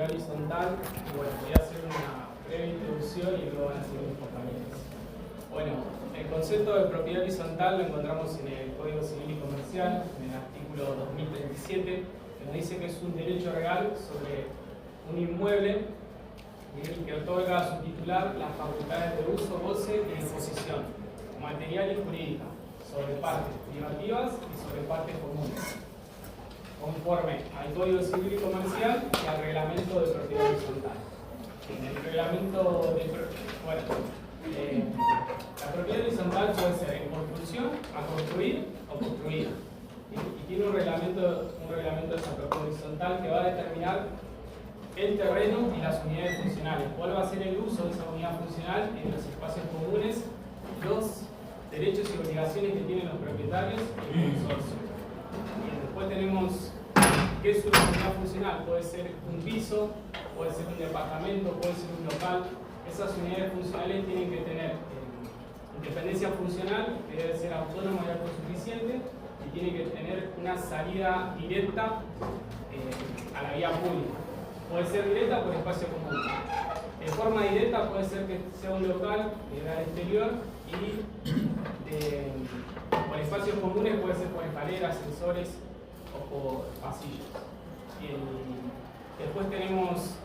propiedad horizontal. Bueno, voy a hacer una breve introducción y luego van a seguir mis compañeros. Bueno, el concepto de propiedad horizontal lo encontramos en el Código Civil y Comercial, en el artículo 2037, que nos dice que es un derecho real sobre un inmueble que otorga a su titular las facultades de uso, goce y disposición material y jurídica sobre partes privativas y sobre partes comunes, conforme al Código Civil y Comercial y al Reglamento de Propiedad Horizontal. En el reglamento de la propiedad horizontal puede ser en construcción, a construir o construida. Y tiene un reglamento de esa propiedad horizontal que va a determinar el terreno y las unidades funcionales. ¿Cuál va a ser el uso de esa unidad funcional en los espacios comunes? Los derechos y obligaciones que tienen los propietarios y el consorcio. Bien, después tenemos qué es una unidad funcional. Puede ser un piso, puede ser un departamento, puede ser un local. Esas unidades funcionales tienen que tener independencia funcional, que debe ser autónoma y autosuficiente, y tiene que tener una salida directa a la vía pública. Puede ser directa por espacio común. De forma directa puede ser que sea un local al exterior y por espacios comunes puede ser por escaleras, ascensores o por pasillos. Después tenemos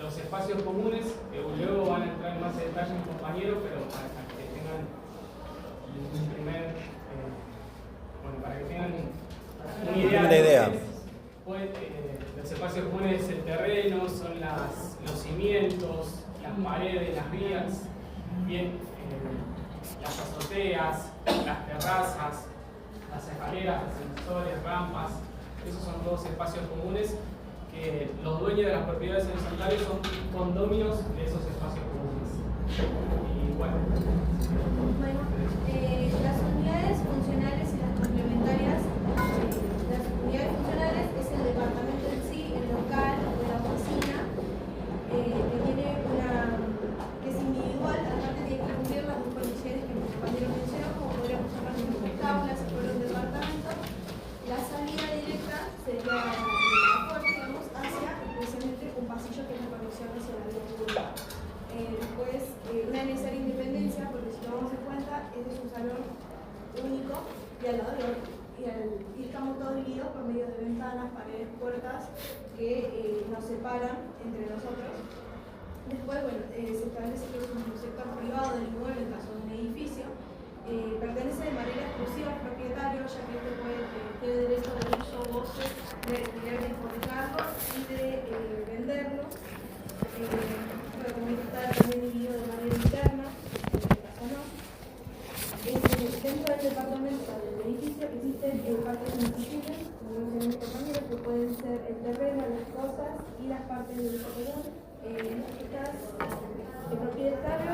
los espacios comunes, que luego van a entrar en más detalle mis compañeros, pero para que tengan un primer, para que tengan una idea. Los espacios comunes es el terreno, son los cimientos, las paredes, las vías, bien, las azoteas, las terrazas, las escaleras, ascensores, rampas. Esos son todos espacios comunes que los dueños de las propiedades horizontales son condóminos de esos espacios comunes. Y bueno, las unidades funcionales y las complementarias. Las unidades funcionales es el departamento en sí, el local o la oficina, que es individual, aparte tiene que cumplir las dos condiciones que mi compañero mencionó, como podríamos llamar como aulas, si fuera un departamento. La salida directa sería la puerta, digamos, hacia precisamente un pasillo que es la conexión hacia la vía pública. Después, una necesaria independencia, porque si lo vamos en cuenta, este es un salón único y al lado de otro. Y estamos todos divididos por medio de ventanas, paredes, puertas que nos separan entre nosotros. Después, bueno, se establece que es un sector privado del inmueble en caso de un edificio. Pertenece de manera exclusiva al propietario, ya que este tiene derecho de uso, goce, de alquiler, de hipotecarlo y de venderlo. Como está también dividido de manera interna, en este caso no. Dentro del departamento del edificio existen partes invisibles, como mencioné mis compañeros, que pueden ser el terreno, las cosas y las partes del uso común. Estas, el propietario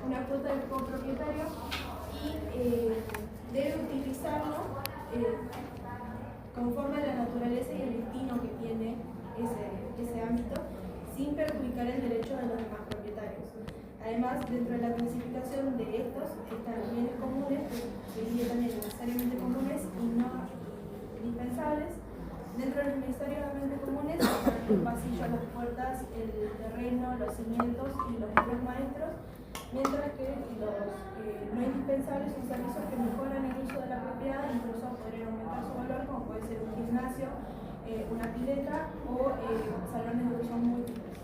una cuota del copropietario y debe utilizarlo conforme a la naturaleza y el destino que tiene ese ámbito, sin perjudicar el derecho de los demás propietarios. Además, dentro de la clasificación de estos están los bienes comunes, que se divide también necesariamente comunes y no indispensables. Dentro de los necesariamente comunes están el pasillo, las puertas, el terreno, los cimientos y los libros maestros, mientras que los no indispensables son servicios que mejoran el uso de la propiedad, incluso podrían aumentar su valor, como puede ser un gimnasio, una pileta o salones de uso múltiples.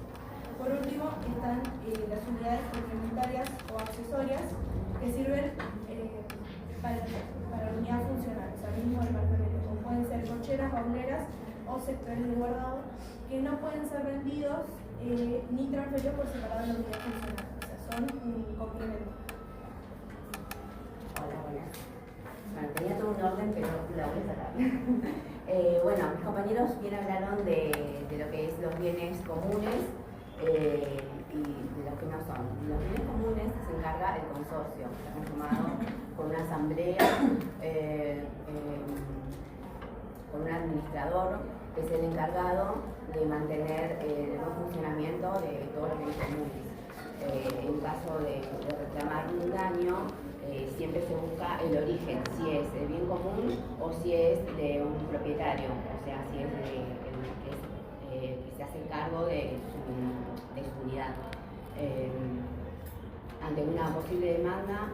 Por último, están las unidades complementarias o accesorias que sirven para la unidad funcional, o sea, el mismo departamento, como pueden ser cocheras, bauleras o sectores de guardado, que no pueden ser vendidos ni transferidos por separado de la unidad funcional, o sea, son un complemento. Hola, buenas. Bueno, tenía todo un orden, pero la voy a sacar. Bueno, mis compañeros bien hablaron de lo que es los bienes comunes y de los que no son. Los bienes comunes se encarga el consorcio, está conformado por una asamblea, con un administrador, que es el encargado de mantener el buen funcionamiento de todos los bienes comunes. En caso de reclamar un daño, siempre se busca el origen, si es el bien común o si es de un propietario, o sea, si es que se hace cargo cargo de su unidad. Ante una posible demanda,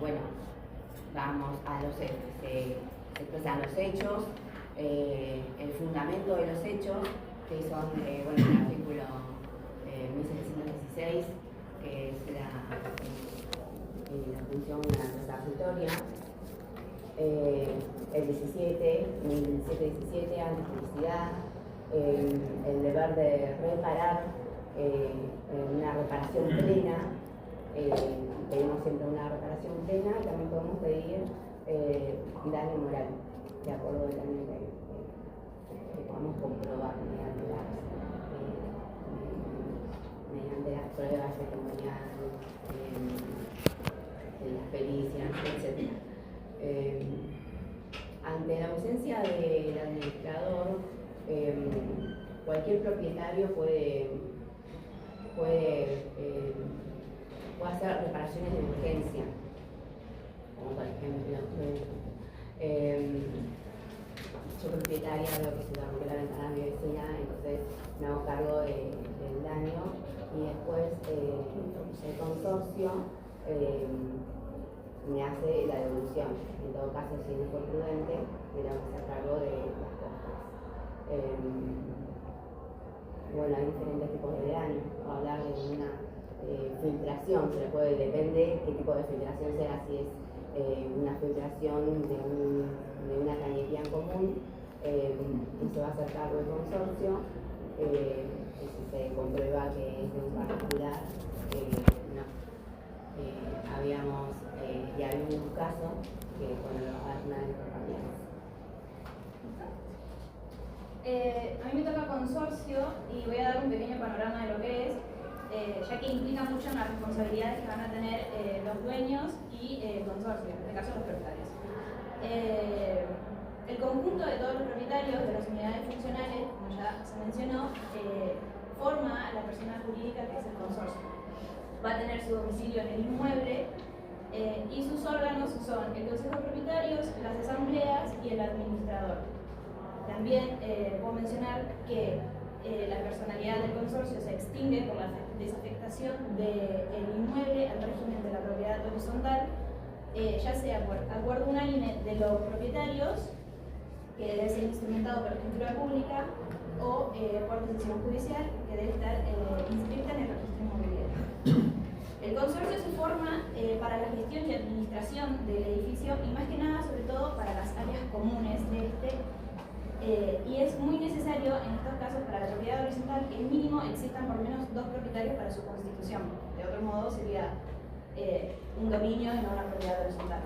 bueno, vamos a los hechos, se expresan los hechos, el fundamento de los hechos, que son, bueno, el artículo 1716, que es la función resarcitoria, el 1717, antifelicidad, el deber de reparar, una reparación plena, pedimos siempre una reparación plena, y también podemos pedir daño moral, de acuerdo al daño que podamos comprobar mediante las pruebas testimoniales, de las pericias, etc. Ante la ausencia del administrador, cualquier propietario puede hacer reparaciones de urgencia, como por ejemplo, yo propietaria veo que se le rompió la ventana a mi vecina, entonces me hago cargo del daño y después el consorcio me hace la devolución. En todo caso, si no fue prudente, me la voy a hacer cargo de las costas. Bueno, hay diferentes tipos de daño. Hablar de una filtración, se le puede, depende qué tipo de filtración sea, si es una filtración de una cañería en común, y se va a hacer cargo del consorcio, y si se comprueba que es de un particular, no. Habíamos, y hay un caso que, bueno, lo va a dar una de mis compañeras. A mí me toca consorcio y voy a dar un pequeño panorama de lo que es, ya que implica mucho en las responsabilidades que van a tener los dueños y el consorcio, en este caso los propietarios. El conjunto de todos los propietarios de las unidades funcionales, como ya se mencionó, forma la persona jurídica que es el consorcio. Va a tener su domicilio en el inmueble y sus órganos son el consejo de propietarios, las asambleas y el administrador. También puedo mencionar que la personalidad del consorcio se extingue por la desafectación del inmueble al régimen de la propiedad horizontal, ya sea por acuerdo unánime de los propietarios, que debe ser instrumentado por escritura pública, o por decisión judicial, que debe estar inscrita en el registro inmobiliario. El consorcio se forma para la gestión y administración del edificio y más que nada, sobre todo, para las áreas comunes de este. Y es muy necesario en estos casos para la propiedad horizontal que mínimo existan por lo menos 2 propietarios para su constitución. De otro modo sería un dominio y no una propiedad horizontal.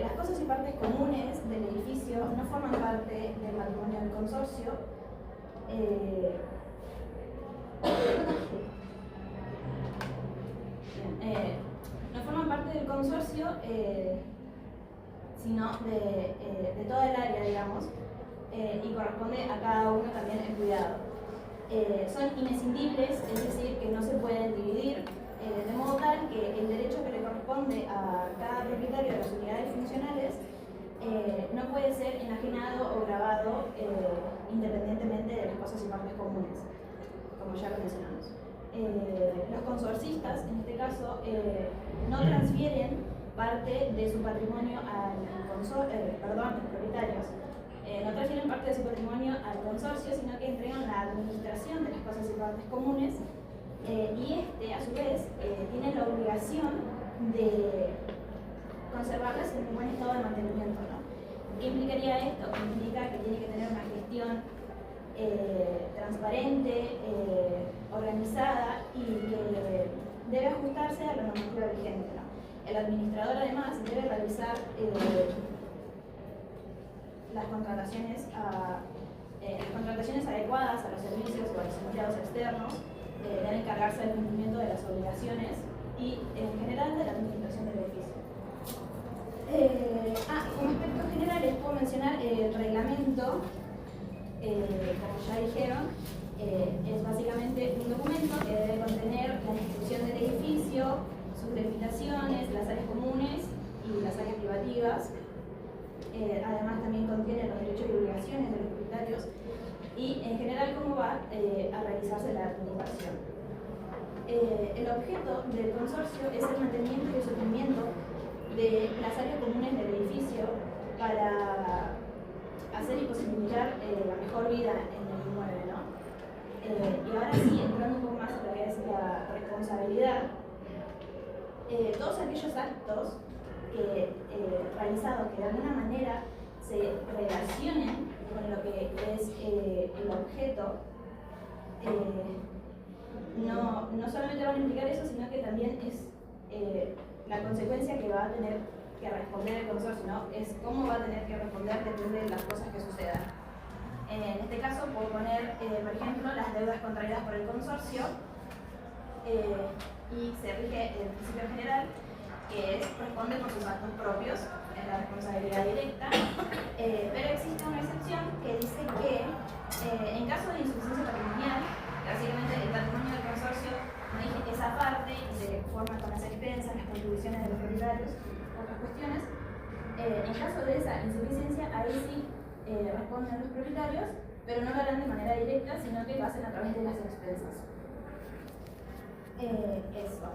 Las cosas y partes comunes del edificio no forman parte del patrimonio del consorcio. No forman parte del consorcio, sino de toda el área, digamos, y corresponde a cada uno también el cuidado. Son inescindibles, es decir, que no se pueden dividir, de modo tal que el derecho que le corresponde a cada propietario de las unidades funcionales no puede ser enajenado o grabado independientemente de las cosas y partes comunes, como ya lo mencionamos. Los consorcistas, en este caso, no transfieren parte de su patrimonio los propietarios, no transfieren parte de su patrimonio al consorcio, sino que entregan la administración de las cosas y partes comunes, y a su vez, tiene la obligación de conservarlas en un buen estado de mantenimiento, ¿no? ¿Qué implicaría esto? Implica que tiene que tener una gestión transparente, organizada y que debe ajustarse a la normativa vigente, ¿no? El administrador además debe realizar las contrataciones adecuadas a los servicios o a los empleados externos, debe encargarse del cumplimiento de las obligaciones y en general de la administración del edificio. Como aspectos generales puedo mencionar el reglamento, como ya dijeron, es básicamente un documento que debe contener la descripción del edificio, sus delimitaciones, las áreas comunes y las áreas privativas. Además también contiene los derechos y obligaciones de los propietarios y en general cómo va a realizarse la administración. El objeto del consorcio es el mantenimiento y el sostenimiento de las áreas comunes del edificio para hacer y posibilitar la mejor vida en el inmueble, ¿no? Y ahora sí, entrando un poco más en lo que es la responsabilidad, todos aquellos actos que, realizados que de alguna manera se relacionen con lo que es el objeto, no solamente van a implicar eso, sino que también es la consecuencia que va a tener que responder el consorcio, ¿no? Es cómo va a tener que responder depende de las cosas que sucedan. En este caso puedo poner, por ejemplo, las deudas contraídas por el consorcio y se rige el principio general, que es responde por sus actos propios en la responsabilidad directa, pero existe una excepción que dice que en caso de insuficiencia patrimonial, básicamente el patrimonio del consorcio rige esa parte y se forma con las expensas, las contribuciones de los propietarios, otras cuestiones. En caso de esa insuficiencia, ahí sí responden los propietarios, pero no lo harán de manera directa, sino que lo hacen a través de las expensas. Eso.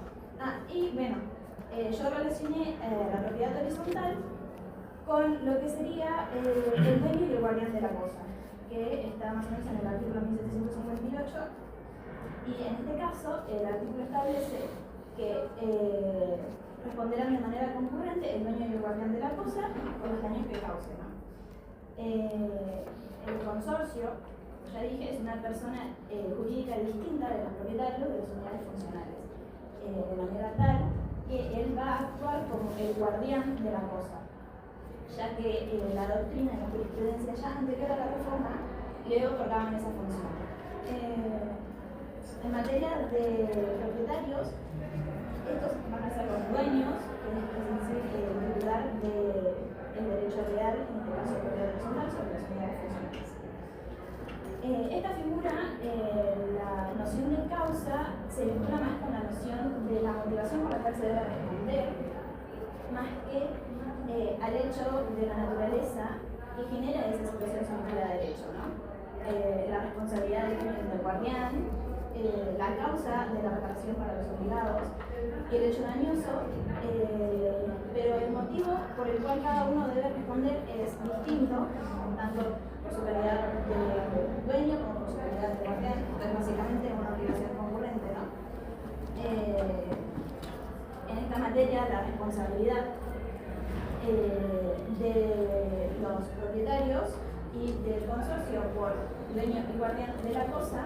Y bueno, yo relacioné la propiedad horizontal con lo que sería el dueño y el guardián de la cosa, que está más o menos en el artículo 1758, y en este caso el artículo establece que responderán de manera concurrente el dueño y el guardián de la cosa por los daños que causen, ¿no? El consorcio, ya dije, es una persona jurídica distinta de los propietarios de las unidades funcionales, de manera tal que él va a actuar como el guardián de la cosa, ya que la doctrina y la jurisprudencia ya anterior a la reforma le otorgaban esa función. En materia de propietarios, estos van a ser los dueños, que es el titular del derecho real, en este caso el propiedad horizontal, sobre las unidades funcionales. Esta figura, la noción de causa, se vincula más con la noción de la motivación por la cual se debe responder, más que al hecho de la naturaleza que genera esa situación sometida a derecho, ¿no? La responsabilidad del guardián, la causa de la reparación para los obligados y el hecho dañoso, pero el motivo por el cual cada uno debe responder es distinto, tanto por su calidad de dueño como por su calidad de guardián. Entonces básicamente es una obligación concurrente, ¿no? En esta materia la responsabilidad de los propietarios y del consorcio por dueño y guardián de la cosa,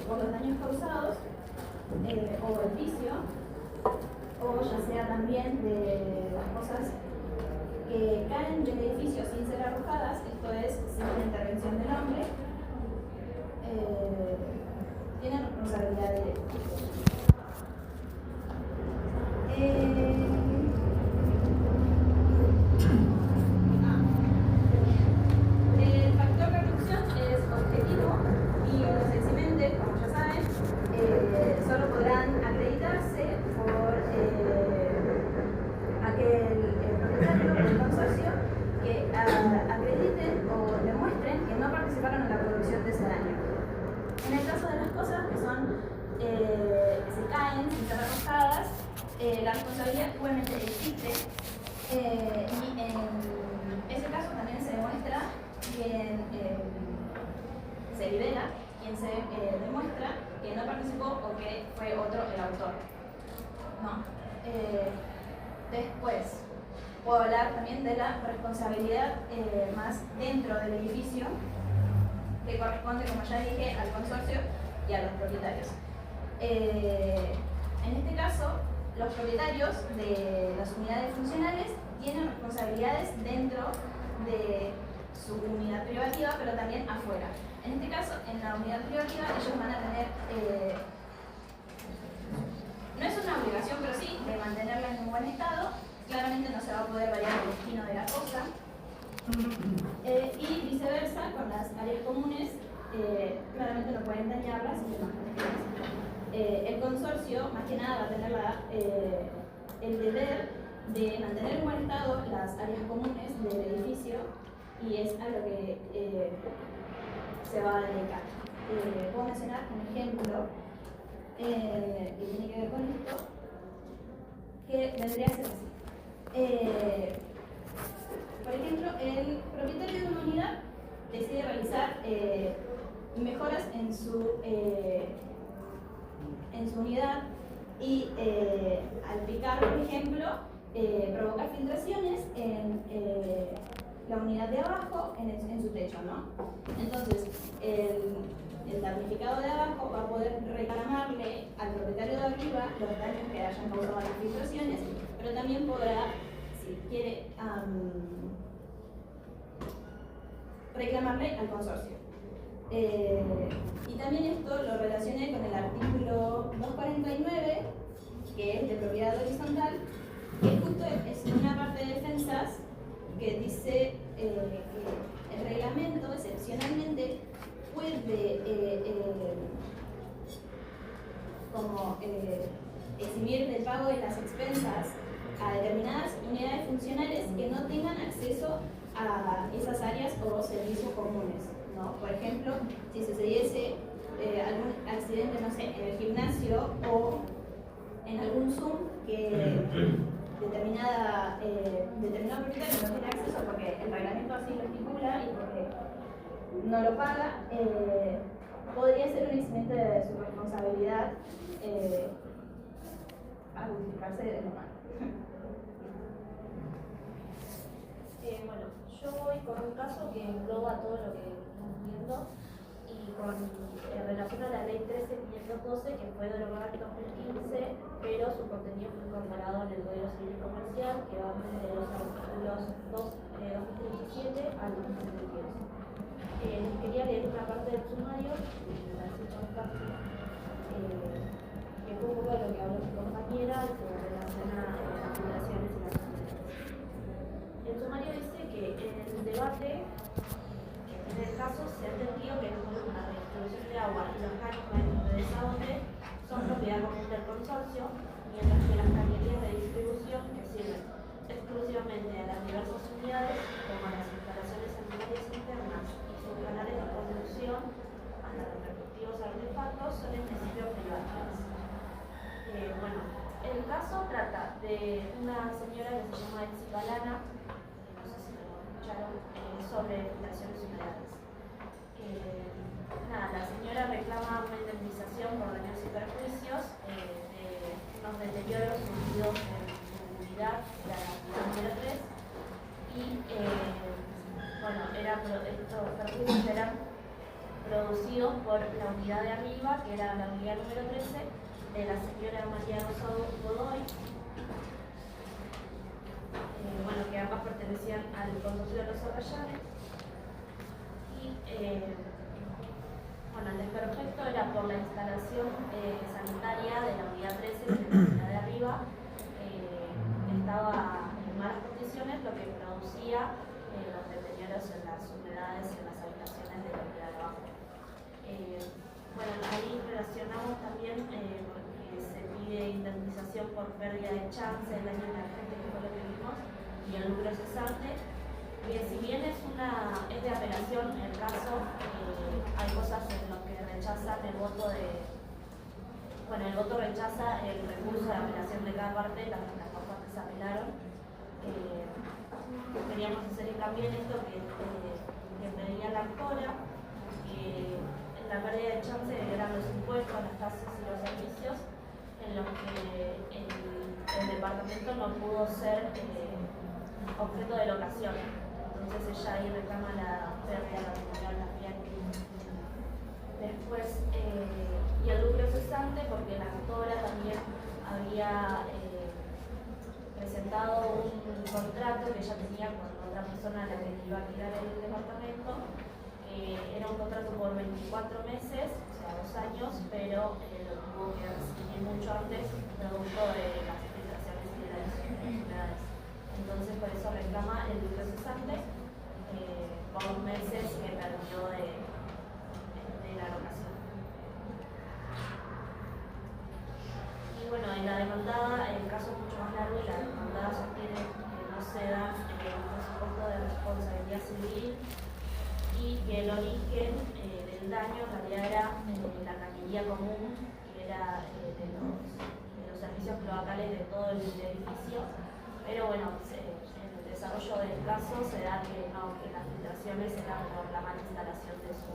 por los daños causados o el vicio, o ya sea también de las cosas que caen del edificio sin ser arrojadas, esto es, sin la intervención del hombre, tienen responsabilidad directa. El factor de reducción es objetivo y los eximente, como ya saben, solo podrán acreditarse por aquel propietario del consorcio que acrediten o demuestren que no participaron en la producción de ese daño. En el caso de las cosas que son que se caen sin ser arrojadas, la responsabilidad obviamente existe, y en ese caso también se demuestra quien se libera, quien se demuestra que no participó o que fue otro el autor, ¿no? Después puedo hablar también de la responsabilidad más dentro del edificio, que corresponde, como ya dije, al consorcio y a los propietarios. En este caso, los propietarios de las unidades funcionales tienen responsabilidades dentro de su unidad privativa, pero también afuera. En este caso, en la unidad privativa, ellos van a tener, no es una obligación, pero sí, de mantenerla en un buen estado. Claramente no se va a poder variar el destino de la cosa. Y viceversa, con las áreas comunes, claramente no pueden dañarlas y demás. El consorcio, más que nada, va a tener el deber de mantener en buen estado las áreas comunes del edificio y es a lo que se va a dedicar. Puedo mencionar un ejemplo que tiene que ver con esto, que vendría a ser así. Por ejemplo, el propietario de una unidad decide realizar mejoras en su unidad y al picar, por ejemplo, provoca filtraciones en la unidad de abajo, en su techo, ¿no? Entonces, el damnificado de abajo va a poder reclamarle al propietario de arriba los daños que hayan causado las filtraciones, pero también podrá, si quiere, reclamarle al consorcio. Y también esto lo relacioné con el artículo 249, que es de propiedad horizontal, que justo es una parte de defensas que dice que el reglamento excepcionalmente puede eximir del pago de las expensas a determinadas unidades funcionales que no tengan acceso a esas áreas o servicios comunes, ¿no? Por ejemplo, si sucediese algún accidente, no sé, en el gimnasio o en algún Zoom que determinado propietario no tiene acceso porque el reglamento así lo estipula y porque no lo paga, podría ser un eximiente de su responsabilidad a justificarse de lo malo. Bueno, yo voy con un caso que engloba todo lo que estamos viendo y con relación a la ley 13.512 que fue derogada en 2015, pero su contenido fue incorporado en el Código Civil y Comercial, que va desde los artículos 2017 al 2022. Quería leer una parte del sumario, que me parece importante, que fue un poco de lo que habló mi compañera, que relaciona las fundaciones y las sociedades. El sumario dice que en el debate, en el caso, se ha entendido que la distribución de agua y los caños de desagüe son propiedad común del consorcio, mientras que las cañerías de distribución, que sirven exclusivamente a las diversas unidades, como a las instalaciones sanitarias internas y sus canales de conducción a los respectivos artefactos, son en principio privadas. Bueno, el caso trata de una señora que se llama Elsie Balana, no sé si lo escucharon, sobre fundaciones unidades. La señora reclama una indemnización por daños y perjuicios de unos deterioros sufridos en la unidad, la número 3, y estos perjuicios eran producidos por la unidad de arriba, que era la unidad número 13, de la señora María Rosa Godoy, que ambas pertenecían al consorcio de los Arrayanes. Y el desperfecto era por la instalación sanitaria de la unidad 13, de la unidad de arriba, estaba en malas condiciones, lo que producía los deterioros en las humedades en las habitaciones de la unidad de abajo. Ahí relacionamos también porque se pide indemnización por pérdida de chance, el daño emergente, que fue lo que vimos, y el lucro cesante, que si bien es de apelación el caso, hay cosas en las que rechazan el voto el voto rechaza el recurso de apelación de cada parte, las dos partes apelaron. Queríamos hacer hincapié en esto que pedía la actora, que la pérdida de chance eran los impuestos, las tasas y los servicios, en los que el departamento no pudo ser objeto de locación. Entonces ella ahí reclama la pérdida patrimonial también. Después, y el lucro cesante, porque la actora también había presentado un contrato que ella tenía con otra persona a la que iba a alquilar el departamento. Era un contrato por 24 meses, o sea, 2 años, pero lo tuvo que rescindir mucho antes, producto de las filtraciones y de las enfermedades. Entonces, por eso reclama el lucro cesante por los meses que perdió de la locación. Y en la demandada, el caso es mucho más largo y la demandada sostiene que no se da el presupuesto de responsabilidad civil que el origen del daño en realidad era la cañería común, que era de los servicios cloacales de todo el edificio, pero bueno, en el desarrollo del caso se da que no, que las filtraciones eran por la mala instalación de su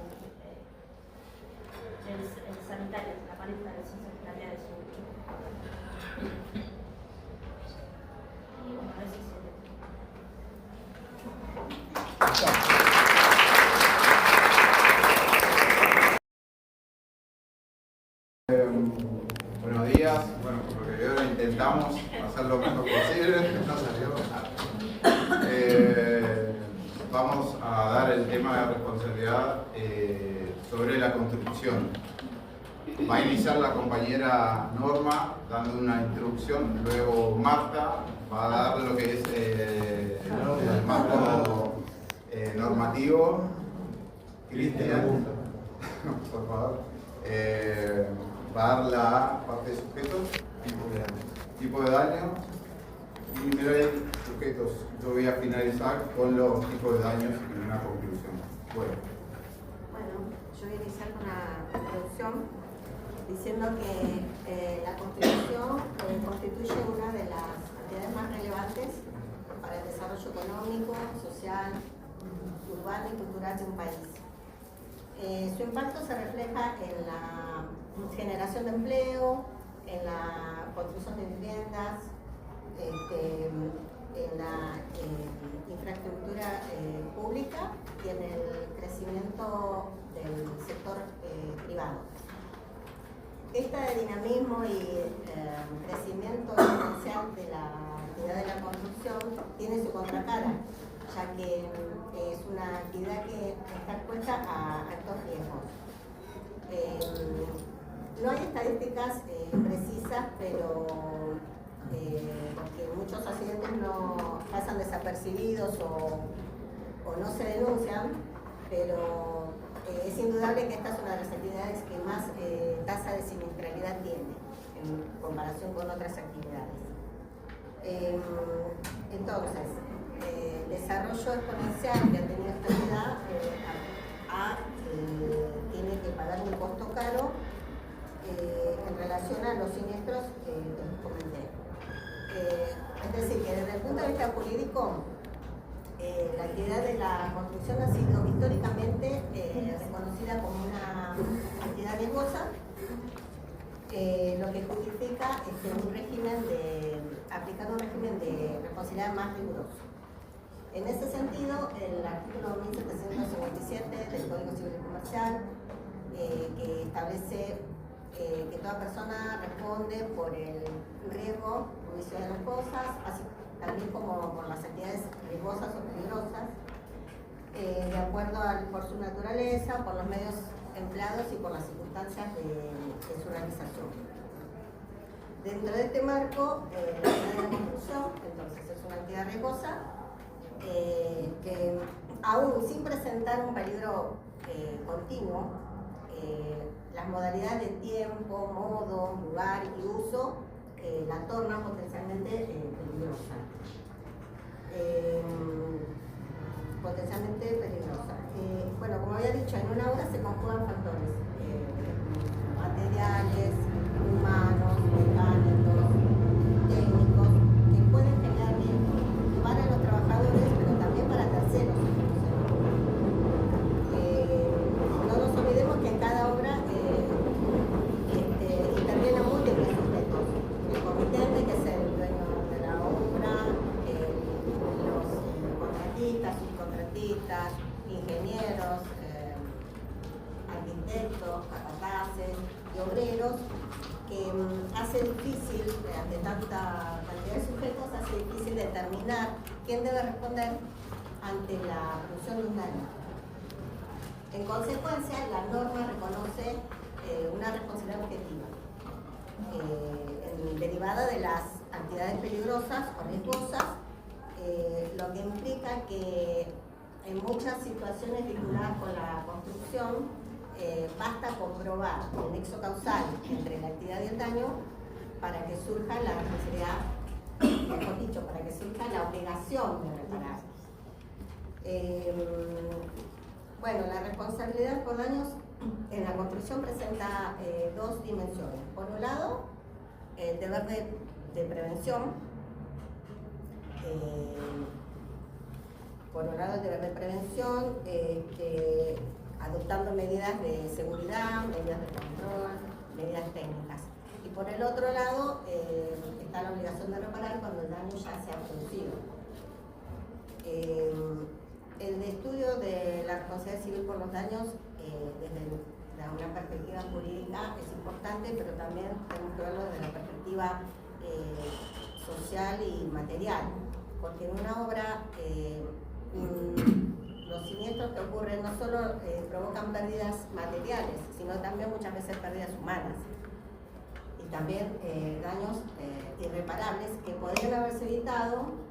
el sanitario, la mala instalación sanitaria de su equipo. Y bueno, eso es buenos días, bueno, por lo que veo intentamos hacer lo mejor posible, no salió nada. Vamos a dar el tema de responsabilidad sobre la construcción. Va a iniciar la compañera Norma dando una introducción, luego Marta va a dar lo que es el marco normativo. Cristian, por favor, va a dar la parte de sujetos, tipo de daño y sujetos. Yo voy a finalizar con los tipos de daños y una conclusión. Bueno, yo voy a iniciar con la introducción diciendo que la Constitución constituye una de las actividades más relevantes para el desarrollo económico, social, urbano y cultural de un país. Su impacto se refleja en la generación de empleo, en la construcción de viviendas, en la infraestructura pública y en el crecimiento del sector privado. Este dinamismo y crecimiento exponencial de la actividad de la construcción tiene su contracara, ya que es una actividad que está expuesta a altos riesgos. No hay estadísticas precisas, pero porque muchos accidentes no pasan desapercibidos o no se denuncian, pero es indudable que esta es una de las actividades que más tasa de siniestralidad tiene en comparación con otras actividades. Entonces, el desarrollo exponencial que ha tenido esta actividad tiene que pagar un costo caro en relación a los siniestros que les comenté. Es decir, que desde el punto de vista jurídico, la actividad de la construcción ha sido históricamente reconocida como una actividad riesgosa, lo que justifica aplicar un régimen de responsabilidad más riguroso. En ese sentido, el artículo 1757 del Código Civil y Comercial, que establece que toda persona responde por el riesgo o omisión de las cosas, así también como por las actividades riesgosas o peligrosas, de acuerdo por su naturaleza, por los medios empleados y por las circunstancias de su realización. Dentro de este marco, la actividad de la construcción, entonces, es una actividad riesgosa que, aún sin presentar un peligro continuo, las modalidades de tiempo, modo, lugar y uso la tornan potencialmente peligrosa. Bueno, como había dicho, en una obra se conjugan factores materiales, humanos, mecánicos, técnicos, que pueden generar riesgo para los trabajadores, pero también para terceros. No nos olvidemos que en cada obra intervienen múltiples sujetos. El comitente, que es el dueño de la obra, los contratistas, subcontratistas, ingenieros, arquitectos, capataces y obreros, que hace difícil, ante tanta cantidad de sujetos, hace difícil determinar quién debe responder ante la producción de un daño. En consecuencia, la norma reconoce una responsabilidad objetiva, derivada de las actividades peligrosas o riesgosas, lo que implica que en muchas situaciones vinculadas con la construcción basta comprobar el nexo causal entre la actividad y el daño para que surja la responsabilidad, mejor dicho, para que surja la obligación de reparar. Bueno, la responsabilidad por daños en la construcción presenta dos dimensiones. Por un lado, el deber de prevención. Por un lado, el deber de prevención, adoptando medidas de seguridad, medidas de control, medidas técnicas. Y por el otro lado, está la obligación de reparar cuando el daño ya se ha producido. El estudio de la responsabilidad civil por los daños, desde una perspectiva jurídica, es importante, pero también tenemos que verlo desde la perspectiva social y material, porque en una obra los siniestros que ocurren no solo provocan pérdidas materiales, sino también muchas veces pérdidas humanas y también daños irreparables que podrían haberse evitado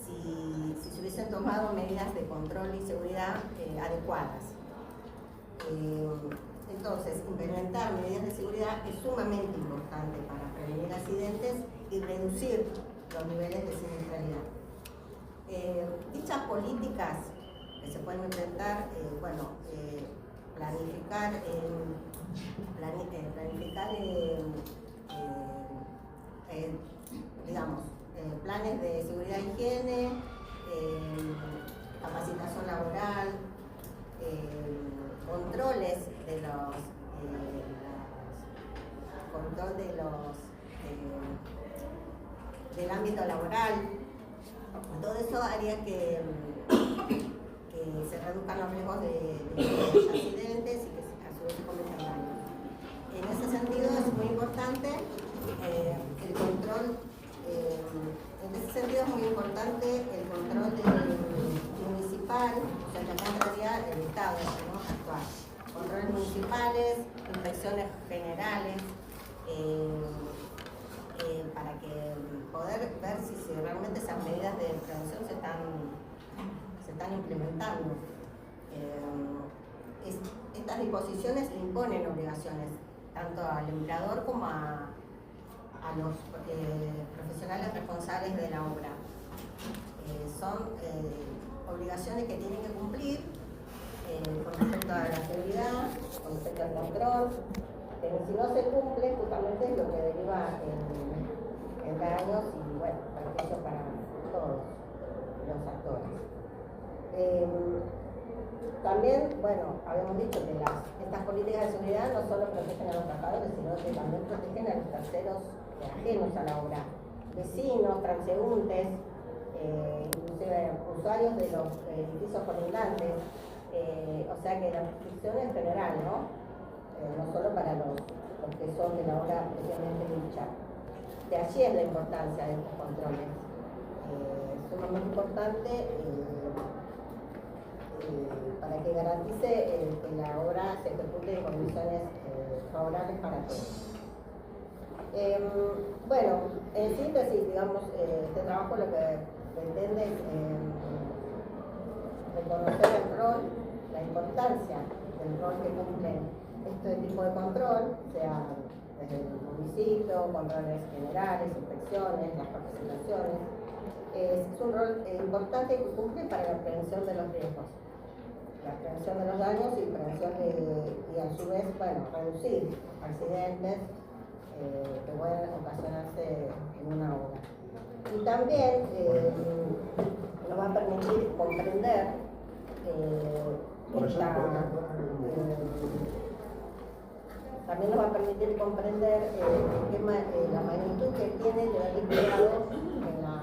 si se hubiesen tomado medidas de control y seguridad adecuadas. Entonces, implementar medidas de seguridad es sumamente importante para prevenir accidentes y reducir los niveles de siniestralidad. Dichas políticas que se pueden implementar, planificar planes de seguridad e higiene, capacitación laboral, controles de del ámbito laboral. Todo eso haría que se reduzcan los riesgos de accidentes y que a su vez se cometan daños. En ese sentido es muy importante el control. En ese sentido es muy importante el control municipal, o sea que acá entraría el Estado, ¿no? Actual. Controles municipales, inspecciones generales, para que poder ver si realmente esas medidas de prevención se están implementando. Estas disposiciones imponen obligaciones tanto al empleador como a los profesionales responsables de la obra. Son obligaciones que tienen que cumplir con respecto a la seguridad, con respecto al control, pero si no se cumple, justamente es lo que deriva en daños y, bueno, perjuicio para todos los actores. También, bueno, habíamos dicho que estas políticas de seguridad no solo protegen a los trabajadores, sino que también protegen a los terceros ajenos a la obra, vecinos, transeúntes, inclusive usuarios de los edificios colindantes, o sea que la protección en general, ¿no? No solo para los que son de la obra propiamente dicha. De allí es la importancia de estos controles. Sumamente importante para que garantice que la obra se ejecute en condiciones favorables para todos. Bueno, en síntesis, digamos, este trabajo lo que pretende es reconocer el rol, la importancia del rol que cumplen este tipo de control, sea desde el municipio, controles generales, inspecciones, las capacitaciones. Es un rol importante que cumple para la prevención de los riesgos, la prevención de los daños y prevención y a su vez, bueno, reducir accidentes que pueden ocasionarse en una obra. Y también nos va a permitir comprender también nos va a permitir comprender la magnitud que tiene el deber cuidado en la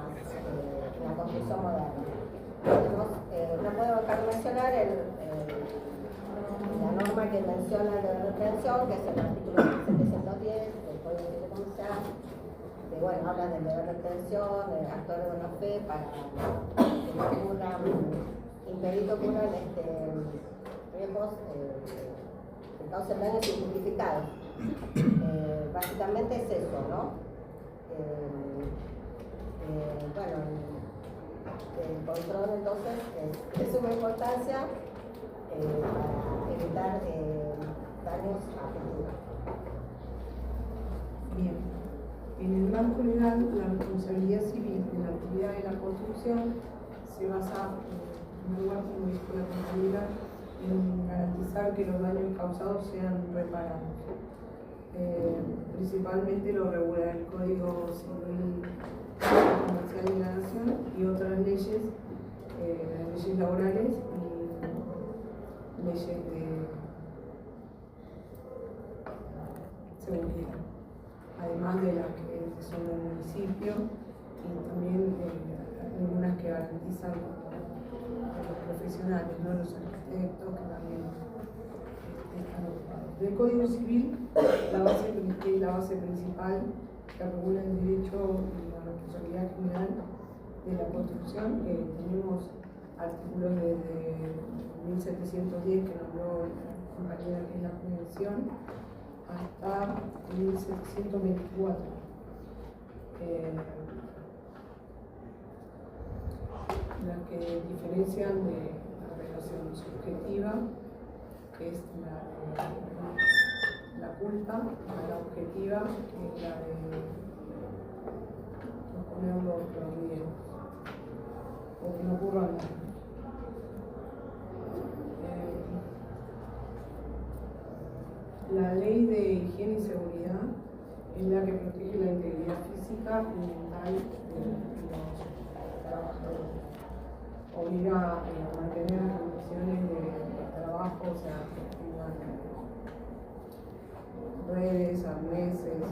construcción moderna. No puedo dejar de mencionar la norma que menciona el deber de prevención, que es el artículo 710 del Código Civil Comercial, que bueno, habla del deber de prevención, de actuar de buena fe para que no ocurran, impedir que ocurran riesgos que causen daños injustificados. Básicamente es eso, ¿no? Bueno, el control entonces es de suma importancia para evitar daños a futuro. Bien. En el marco legal, la responsabilidad civil de la actividad de la construcción se basa, en primer lugar, como dijo la compañera, en garantizar que los daños causados sean reparados. Principalmente lo regula el Código Civil Comercial de la Nación y otras leyes, leyes laborales y leyes de seguridad, además de las que son del municipio y también algunas que garantizan a los profesionales, no los arquitectos, que también están ocupados. Del Código Civil, la base principal que regula el derecho y la responsabilidad criminal de la construcción. Tenemos artículos desde 1710 que nombró la compañera, que es la Convención, hasta 1724. Las que diferencian de la relación subjetiva, que es la culpa, a la objetiva, que es la de no poner los riesgos o que no ocurra nada. La ley de higiene y seguridad es la que protege la integridad física y mental de los trabajadores. Obliga a mantener las condiciones de trabajo, o sea, que tengan redes, arneses,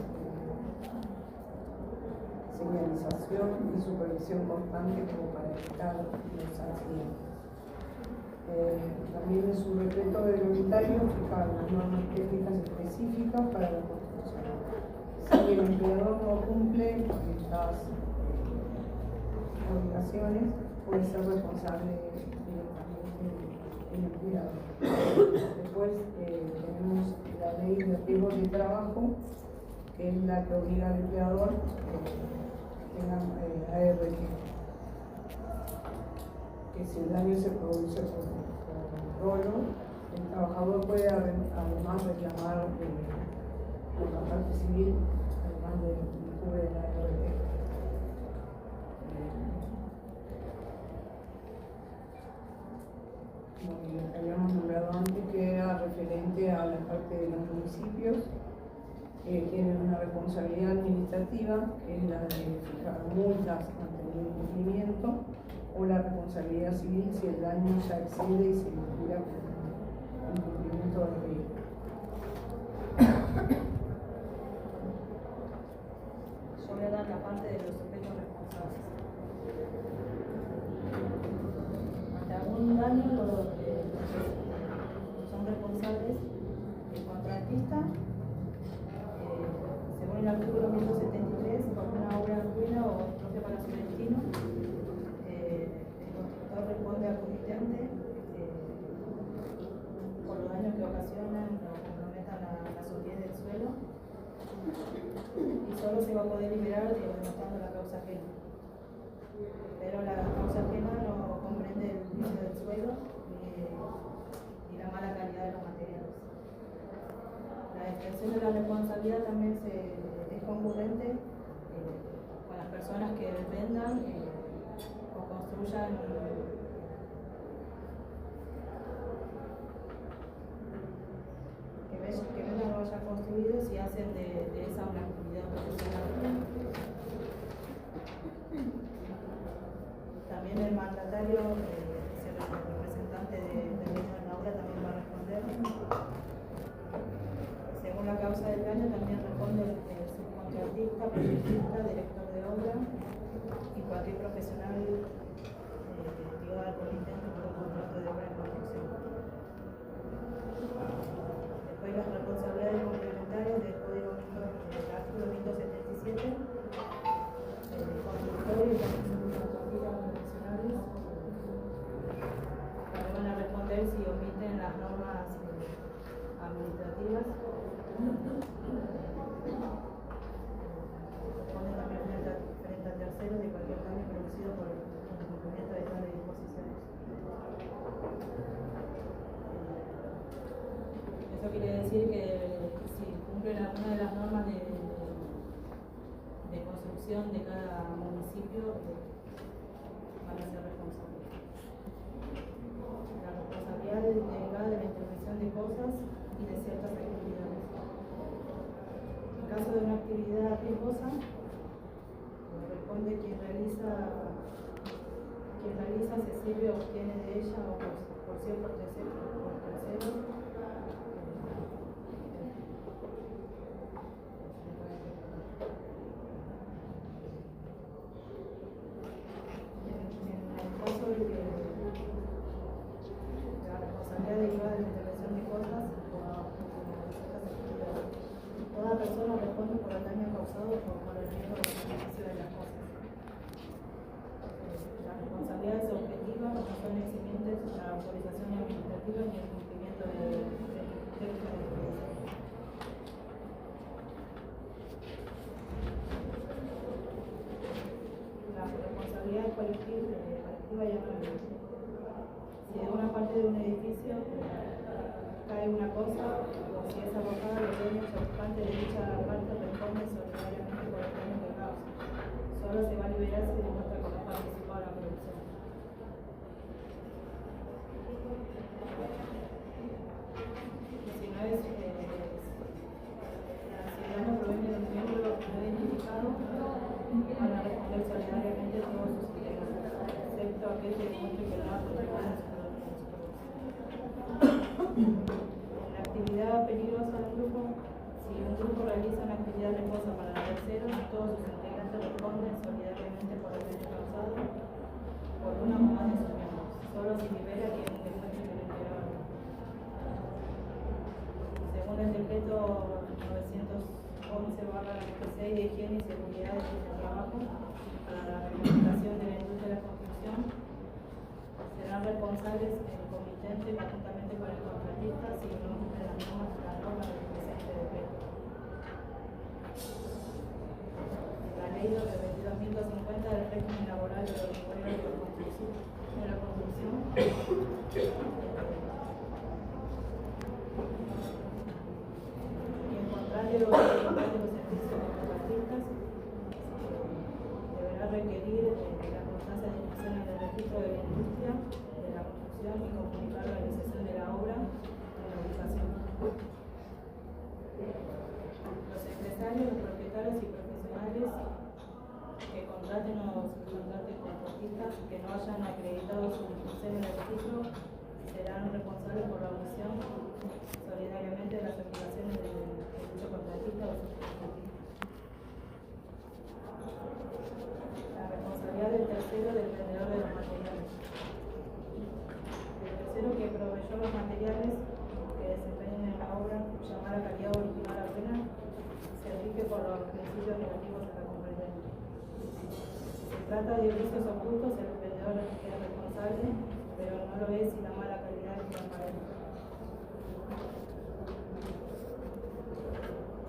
señalización y supervisión constante como para evitar los accidentes. También en su decreto reglamentario fija las normas técnicas específicas para la construcción. Si el empleador no cumple con estas obligaciones, puede ser responsable directamente el empleador. Después tenemos la ley de riesgo de trabajo, que es la que obliga al empleador que tenga ART. Que si el daño se produce por dolo, el trabajador puede además reclamar por la parte civil, además de cubre la ART. Lo que habíamos nombrado antes, que era referente a la parte de los municipios, que tienen una responsabilidad administrativa, que es la de fijar multas ante el incumplimiento, o la responsabilidad civil si el daño ya excede y se vincula con el incumplimiento del riesgo. Yo voy a dar la parte de los sujetos responsables. Ante algún daño, son responsables el contratista, según el artículo 173, por una obra ruina o propia para su destino. Responde al comitente por los daños que ocasionan o comprometan la solidez del suelo, y solo se va a poder liberar demostrando la causa ajena. Pero la causa ajena no comprende el vicio del suelo ni la mala calidad de los materiales. La extensión de la responsabilidad también es concurrente con las personas que vendan o construyan que vengan o hayan construido si hacen de esa una actividad profesional. También el mandatario, el representante del dueño de la obra, también va a responder. Según la causa del daño también responde el subcontratista, proyectista, director de obra y cualquier profesional ligado al comitente por un contrato de obra en construcción. Después las responsabilidades complementarias del Código del artículo 177, constructor y profesionales, que van a responder si omiten las normas administrativas. Responden también frente al tercero de cualquier daño producido por el incumplimiento de tales disposiciones. Eso quiere decir que si cumplen alguna de las normas de construcción de cada municipio, van a ser responsables. La responsabilidad delegada de cosas y de ciertas actividades. En caso de una actividad riesgosa, corresponde quien realiza se sirve o obtiene de ella o por ciertos terceros. Derivada de la intervención de cosas toda persona responde por el daño causado por el riesgo de beneficio de las cosas. Las responsabilidades objetivas no son eximientes de la autorización administrativa ni el cumplimiento de la responsabilidad colectiva y anual. Si en una parte de un edificio cae una cosa, o si es arrojada, los dueños ocupantes de dicha parte responden solidariamente por el daño que causa. Solo se va a liberar si demuestra que no participó en la producción. Y si no es, si el daño proviene de un miembro no identificado, van a responder solidariamente todos sus integrantes, excepto aquel que demuestre que no ha contribuido. En la actividad peligrosa del grupo, si un grupo realiza una actividad riesgosa para terceros, todos sus integrantes responden solidariamente por el daño causado por una o más de sus miembros. Solo se libera quien demuestre que lo integraron. Según el decreto 911/96 de higiene y seguridad del trabajo para la reglamentación de la industria de la construcción, serán responsables el comitente conjuntamente con el contratista si no cumplen las normas del presente decreto. La ley 22.150 del régimen laboral de los obreros de la construcción y en contrario de los servicios de contratistas deberá requerir la constancia de inscripción en el registro de la industria de la construcción y comunicar la realización de la obra en la ubicación. Los empresarios, los propietarios y profesionales que contraten o subcontraten contratistas que no hayan acreditado su inscripción en el registro serán responsables por la omisión solidariamente de las obligaciones de dicho contratista o subcontratista. La responsabilidad del tercero del vendedor de los materiales. El tercero que proveyó los materiales que desempeñen en la obra, cuya mala calidad original la pena, se rige por los principios relativos a la competencia. Si se trata de vicios ocultos, el vendedor es responsable, pero no lo es si la mala calidad es transparente.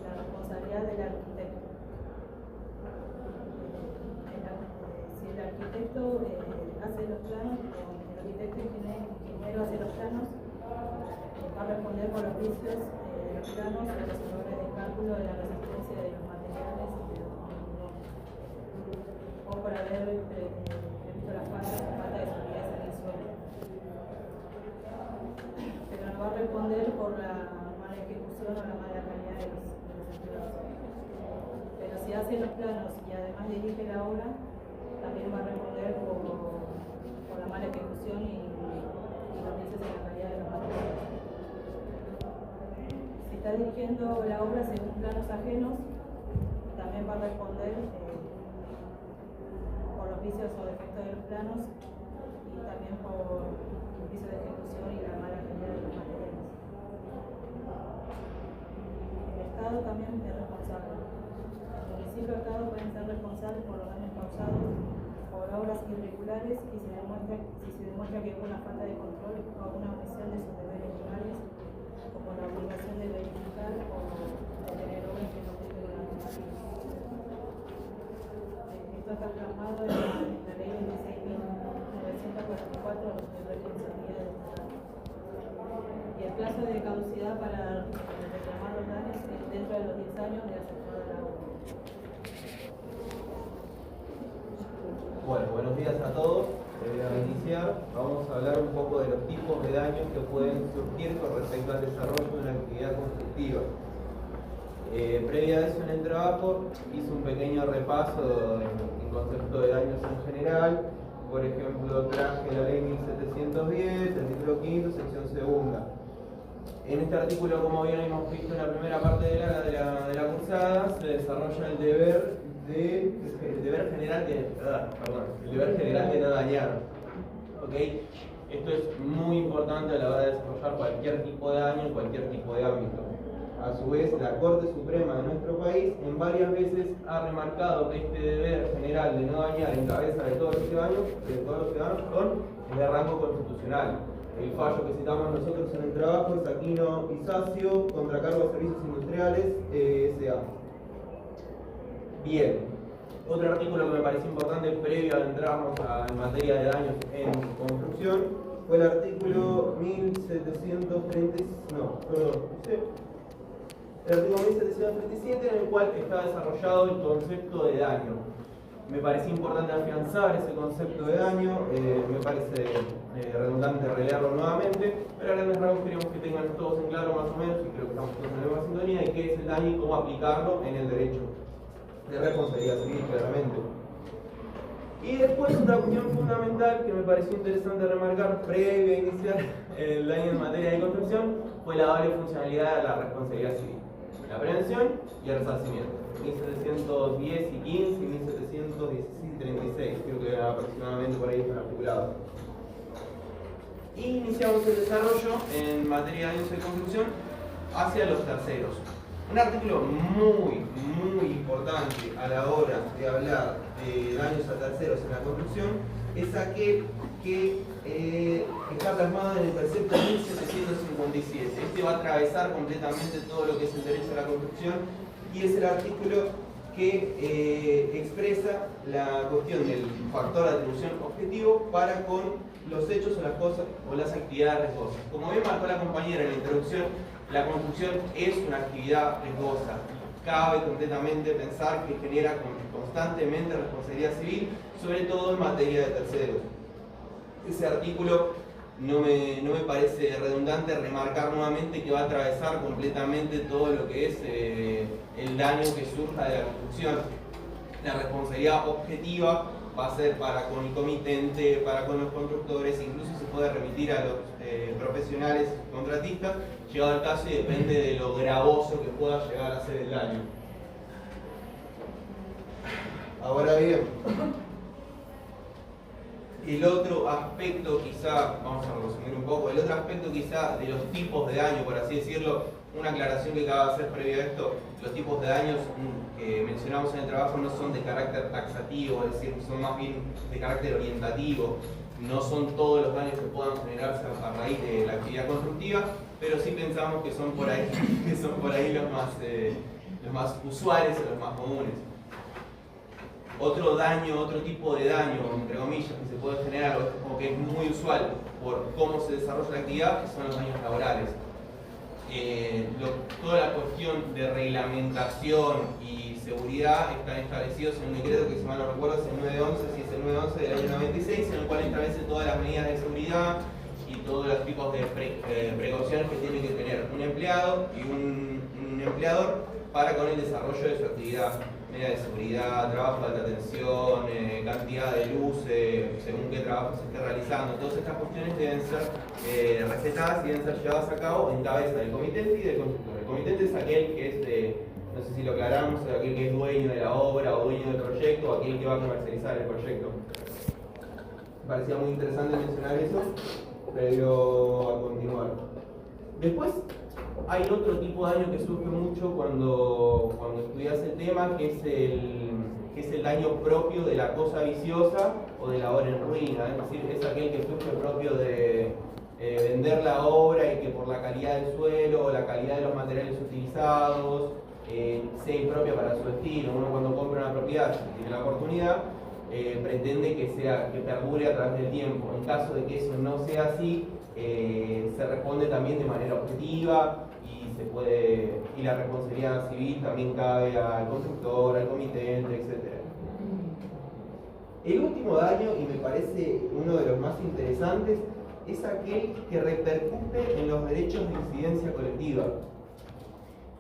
La responsabilidad del arquitecto. Si el arquitecto hace los planos, el arquitecto ingeniero hace los planos, va a responder por los vicios de los planos y los errores de cálculo de la resistencia de los materiales o por haber previsto la falta de solidez en el suelo. Pero no va a responder por la mala ejecución o la mala calidad de los empleados. Pero si hace los planos y además dirige la obra, también va a responder por la mala ejecución y los vicios en la calidad de los materiales. Si está dirigiendo la obra según planos ajenos, también va a responder por los vicios o defectos de los planos y también por los vicios de ejecución y la mala calidad de los materiales. El Estado también es responsable. El municipio y el Estado pueden ser responsables por los daños causados por obras irregulares y si se demuestra que hubo una falta de control o una omisión de sus deberes legales, como la obligación de verificar o de tener obras que no cumplen con la normativa. Esto está plasmado en la ley 26.944 de responsabilidad estatal. Y el plazo de caducidad para reclamar los daños es dentro de los 10 años de aceptada la obra. Bueno, buenos días a todos. A iniciar, vamos a hablar un poco de los tipos de daños que pueden surgir con respecto al desarrollo de una actividad constructiva. Previa a eso en el trabajo hice un pequeño repaso en concepto de daños en general. Por ejemplo, traje la ley 1710, el título 5, sección segunda. En este artículo, como bien hemos visto en la primera parte de la cursada, se desarrolla el deber general de no dañar. ¿Okay? Esto es muy importante a la hora de desarrollar cualquier tipo de daño en cualquier tipo de ámbito. A su vez, la Corte Suprema de nuestro país en varias veces ha remarcado que este deber general de no dañar en cabeza de todos los ciudadanos, es de rango constitucional. El fallo que citamos nosotros en el trabajo es Aquino y Sacio contra Cargo de Servicios Industriales S.A. Bien, otro artículo que me pareció importante previo a entrarnos en materia de daños en construcción fue el artículo 1737, en el cual está desarrollado el concepto de daño. Me pareció importante afianzar ese concepto de daño, me parece redundante releerlo nuevamente, pero a grandes rasgos queremos que tengan todos en claro más o menos, y creo que estamos todos en la misma sintonía, de qué es el daño y cómo aplicarlo en el derecho de responsabilidad civil, claramente. Y después otra cuestión fundamental que me pareció interesante remarcar previo a iniciar el daño en materia de construcción fue la doble funcionalidad de la responsabilidad civil: la prevención y el resarcimiento. 1710 y 15 y 1716 y 36, creo que aproximadamente por ahí están articulados. Y iniciamos el desarrollo en materia de daños de construcción hacia los terceros. Un artículo muy importante a la hora de hablar de daños a terceros en la construcción es aquel que está plasmado en el precepto 1757. Este va a atravesar completamente todo lo que es el derecho a la construcción y es el artículo que expresa la cuestión del factor de atribución objetivo para con los hechos o las cosas o las actividades riesgosas. Como bien marcó la compañera en la introducción, la construcción es una actividad riesgosa. Cabe completamente pensar que genera constantemente responsabilidad civil, sobre todo en materia de terceros. Ese artículo no me parece redundante remarcar nuevamente que va a atravesar completamente todo lo que es el daño que surja de la construcción. La responsabilidad objetiva va a ser para con el comitente, para con los constructores, incluso se puede remitir a los profesionales contratistas, llegado el caso, y depende de lo gravoso que pueda llegar a ser el daño. Ahora bien, el otro aspecto quizá, vamos a resumir un poco, el otro aspecto quizá de los tipos de daño, por así decirlo, una aclaración que acaba de hacer previo a esto: los tipos de daños que mencionamos en el trabajo no son de carácter taxativo, es decir, son más bien de carácter orientativo. No son todos los daños que puedan generarse a raíz de la actividad constructiva, pero sí pensamos que son por ahí, los más usuales o los más comunes. Otro daño, otro tipo de daño, entre comillas, que se puede generar o que es muy usual por cómo se desarrolla la actividad, son los daños laborales. Toda la cuestión de reglamentación y seguridad están establecidos en un decreto que, si mal no recuerdo, es el 911, si es el 911 del año 96, en el cual establece todas las medidas de seguridad y todos los tipos de precauciones que tiene que tener un empleado y un empleador para con el desarrollo de su actividad. Medidas de seguridad, trabajo de alta tensión, cantidad de luz, según qué trabajo se esté realizando. Todas estas cuestiones deben ser respetadas y deben ser llevadas a cabo en cabeza del comitente y del constructor. El comitente es aquel que es, no sé si lo aclaramos, aquel que es dueño de la obra o dueño del proyecto, o aquel que va a comercializar el proyecto. Me parecía muy interesante mencionar eso, pero a continuar. Después hay otro tipo de daño que surge mucho cuando estudias el tema, que es el daño propio de la cosa viciosa o de la obra en ruina. Es decir, es aquel que surge propio de vender la obra y que por la calidad del suelo o la calidad de los materiales utilizados sea impropia para su destino. Uno, cuando compra una propiedad, si tiene la oportunidad, pretende que perdure a través del tiempo. En caso de que eso no sea así, se responde también de manera objetiva y la responsabilidad civil también cabe al constructor, al comitente, etc. El último daño, y me parece uno de los más interesantes, es aquel que repercute en los derechos de incidencia colectiva.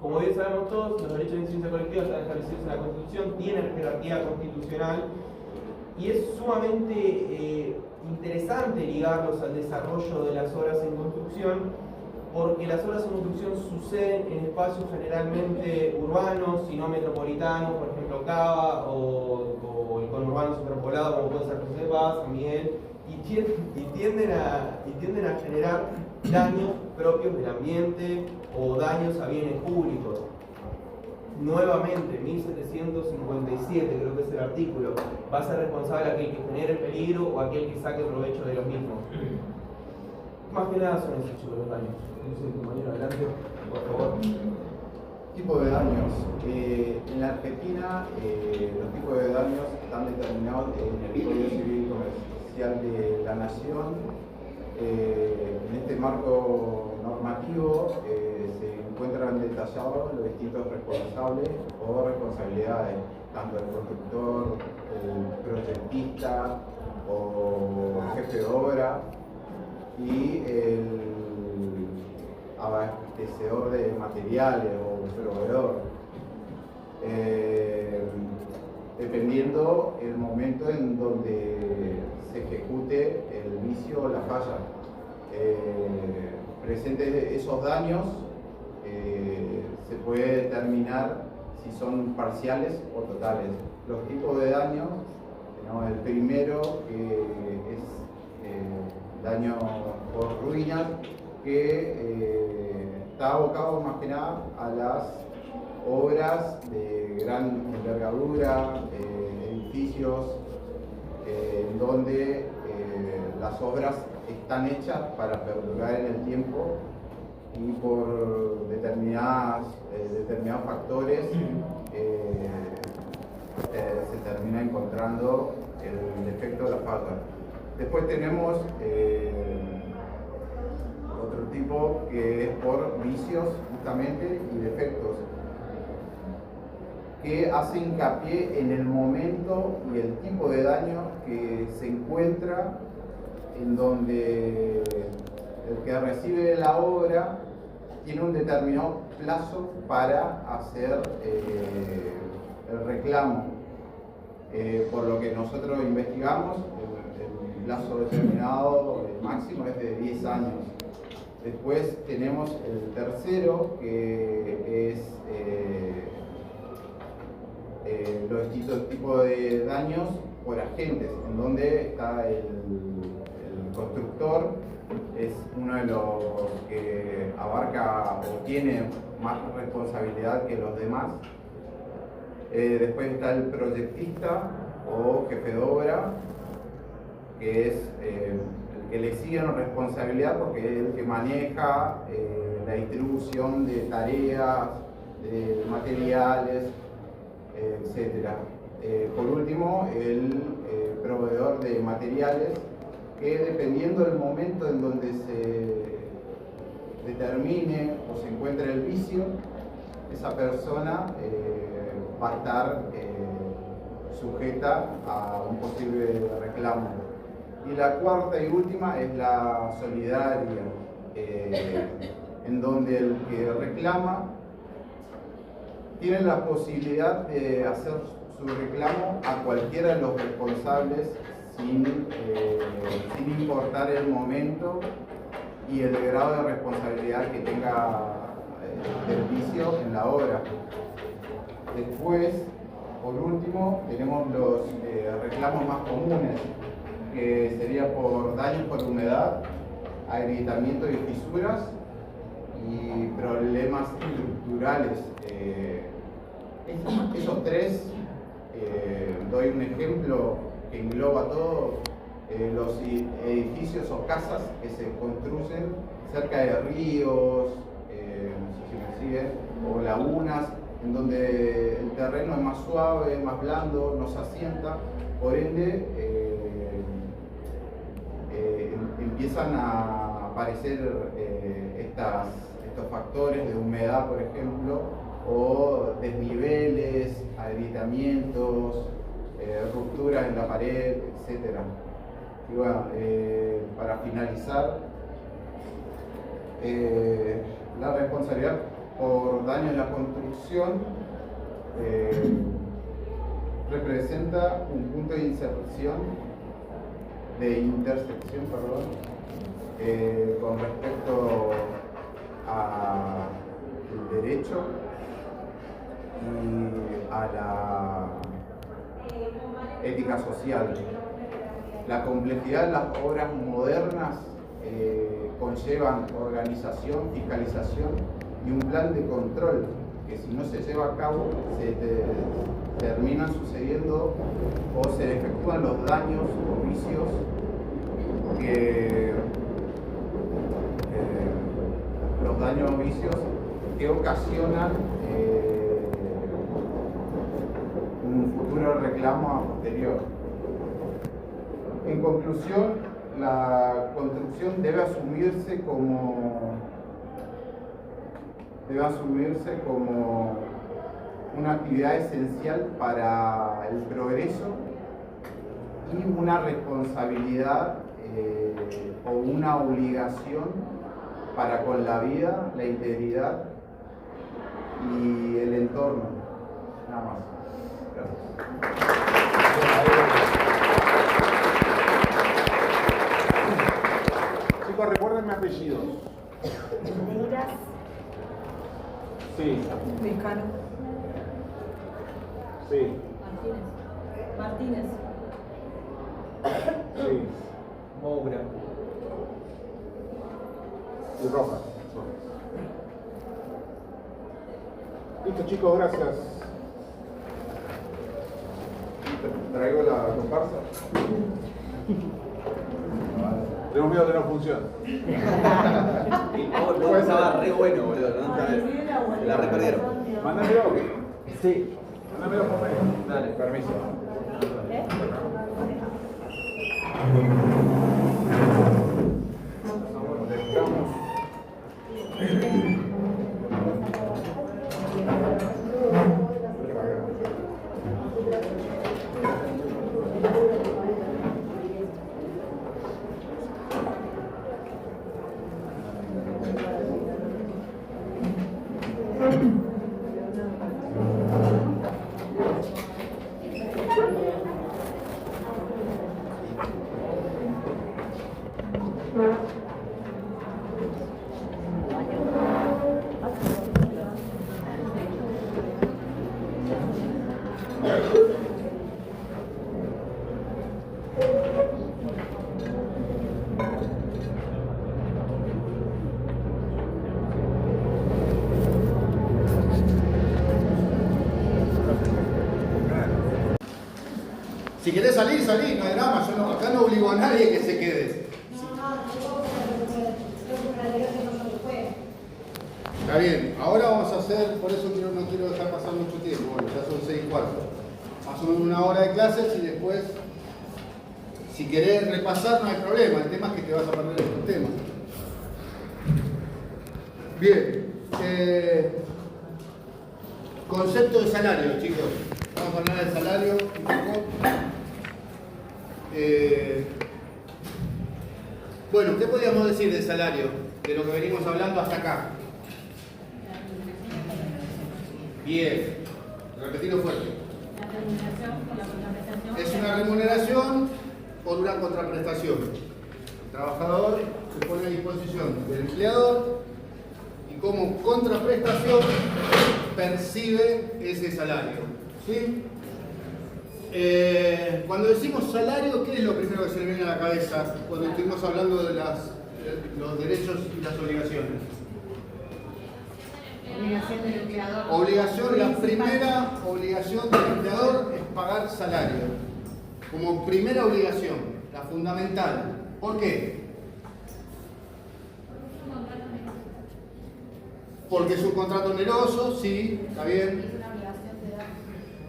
Como bien sabemos todos, los derechos de incidencia colectiva están establecidos en la Constitución, tienen jerarquía constitucional, y es sumamente interesante ligarlos al desarrollo de las obras en construcción, porque las obras en construcción suceden en espacios generalmente urbanos y no metropolitanos, por ejemplo Cava o el conurbano superpoblado como puede ser José Paz, San Miguel, y tienden a generar daños propios del ambiente o daños a bienes públicos. Nuevamente, 1757, creo que es el artículo, va a ser responsable aquel que genere peligro o aquel que saque provecho de los mismos. Más que nada son esos, chicos, los daños. No sé, compañero, adelante, por favor. Tipo de daños. En la Argentina, los tipos de daños están determinados en el Código Civil Comercial de la Nación. En este marco normativo se encuentran detallados los distintos responsables o responsabilidades, tanto el constructor, el proyectista o jefe de obra y el abastecedor de materiales o proveedor, dependiendo el momento en donde se ejecute el vicio o la falla. Presente esos daños, se puede determinar si son parciales o totales. Los tipos de daños, ¿no? El primero que es daño por ruinas, que está abocado más que nada a las obras de gran envergadura, edificios en donde las obras están hechas para perdurar en el tiempo y por determinados factores se termina encontrando el defecto de la falla. Después tenemos otro tipo que es por vicios justamente y defectos, que hace hincapié en el momento y el tipo de daño que se encuentra en donde el que recibe la obra tiene un determinado plazo para hacer el reclamo. Por lo que nosotros investigamos, el plazo determinado, el máximo es de 10 años. Después tenemos el tercero, que es los distintos tipos de daños por agentes, en donde está el constructor, es uno de los que abarca o tiene más responsabilidad que los demás. Después está el proyectista o jefe de obra, que es el que le sigue la responsabilidad porque es el que maneja la distribución de tareas, de materiales, etc. Por último, el proveedor de materiales, que dependiendo del momento en donde se determine o se encuentre el vicio, esa persona va a estar sujeta a un posible reclamo. Y la cuarta y última es la solidaria, en donde el que reclama tiene la posibilidad de hacer su reclamo a cualquiera de los responsables sin importar el momento y el grado de responsabilidad que tenga el vicio en la obra. Después, por último, tenemos los reclamos más comunes, que sería por daños por humedad, agrietamiento y fisuras y problemas estructurales. Esos tres, doy un ejemplo que engloba todo, los edificios o casas que se construyen cerca de ríos, no sé si me siguen, o lagunas, en donde el terreno es más suave, más blando, no se asienta, por ende empiezan a aparecer estos factores de humedad, por ejemplo, o desniveles, agrietamientos, rupturas en la pared, etc. Y bueno, para finalizar, la responsabilidad por daño en la construcción representa un punto de intersección, con respecto al derecho y a la ética social. La complejidad de las obras modernas conllevan organización, fiscalización y un plan de control que si no se lleva a cabo terminan sucediendo o se efectúan los daños o vicios que ocasionan un futuro reclamo a posterior. En conclusión, la construcción debe asumirse como una actividad esencial para el progreso y una responsabilidad o una obligación para con la vida, la integridad y el entorno. Nada más. Gracias. Chicos, recuerden mi apellido. Negras. Sí. Mexicano. Sí. Martínez. Sí. Moura. Y Rojas. Listo, chicos, gracias. ¿Traigo la comparsa? Tengo miedo que no funcione. Vos estaba re bueno, boludo, ¿no? La reperdieron. Mándamelo. Sí. Mándamelo por mail. Dale, permiso. Si querés salir, salí, no hay drama, yo no, acá no obligo a nadie que se quede. Está bien, ahora vamos a hacer, por eso no quiero dejar pasar mucho tiempo, bueno, ya son 6:15. Más o menos una hora de clases y después, si querés repasar no hay problema, el tema es que te vas a perder estos temas. Bien, concepto de salario, chicos. Vamos a hablar del salario un poco. Bueno, ¿qué podríamos decir del salario? De lo que venimos hablando hasta acá. Bien, repetirlo fuerte. La remuneración por la contraprestación. Es una remuneración por una contraprestación. El trabajador se pone a disposición del empleador y como contraprestación percibe ese salario. ¿Sí? Cuando decimos salario, ¿qué es lo primero que se le viene a la cabeza cuando estuvimos hablando de los derechos y las obligaciones? Obligación del empleador. Obligación, la primera obligación del empleador es pagar salario. Como primera obligación, la fundamental. ¿Por qué? Porque es un contrato oneroso, sí, está bien.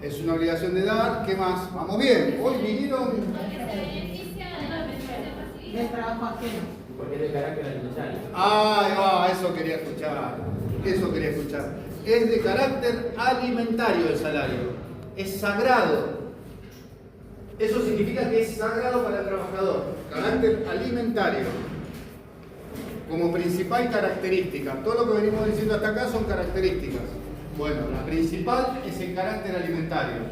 Es una obligación de dar. ¿Qué más? Vamos bien. Hoy vinieron. Del trabajo ajeno. Porque es de carácter alimentario. Ahí va, eso quería escuchar. Eso quería escuchar. Es de carácter alimentario el salario. Es sagrado. Eso significa que es sagrado para el trabajador. Carácter alimentario como principal característica. Todo lo que venimos diciendo hasta acá son características. Bueno, la principal es el carácter alimentario.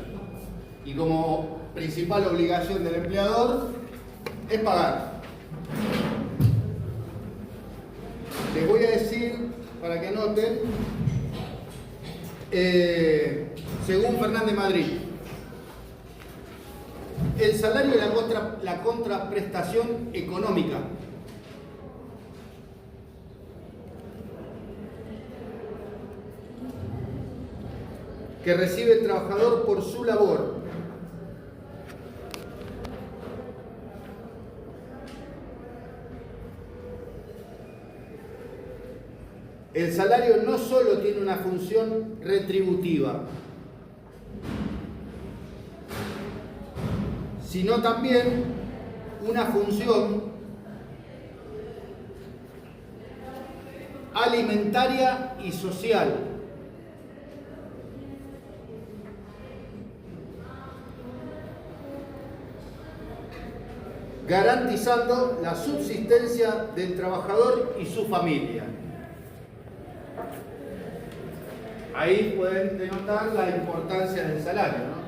Y como principal obligación del empleador es pagar. Les voy a decir, para que anoten, según Fernández Madrid, el salario y la contraprestación económica que recibe el trabajador por su labor el salario no solo tiene una función retributiva, sino también una función alimentaria y social. Garantizando la subsistencia del trabajador y su familia. Ahí pueden denotar la importancia del salario, ¿no?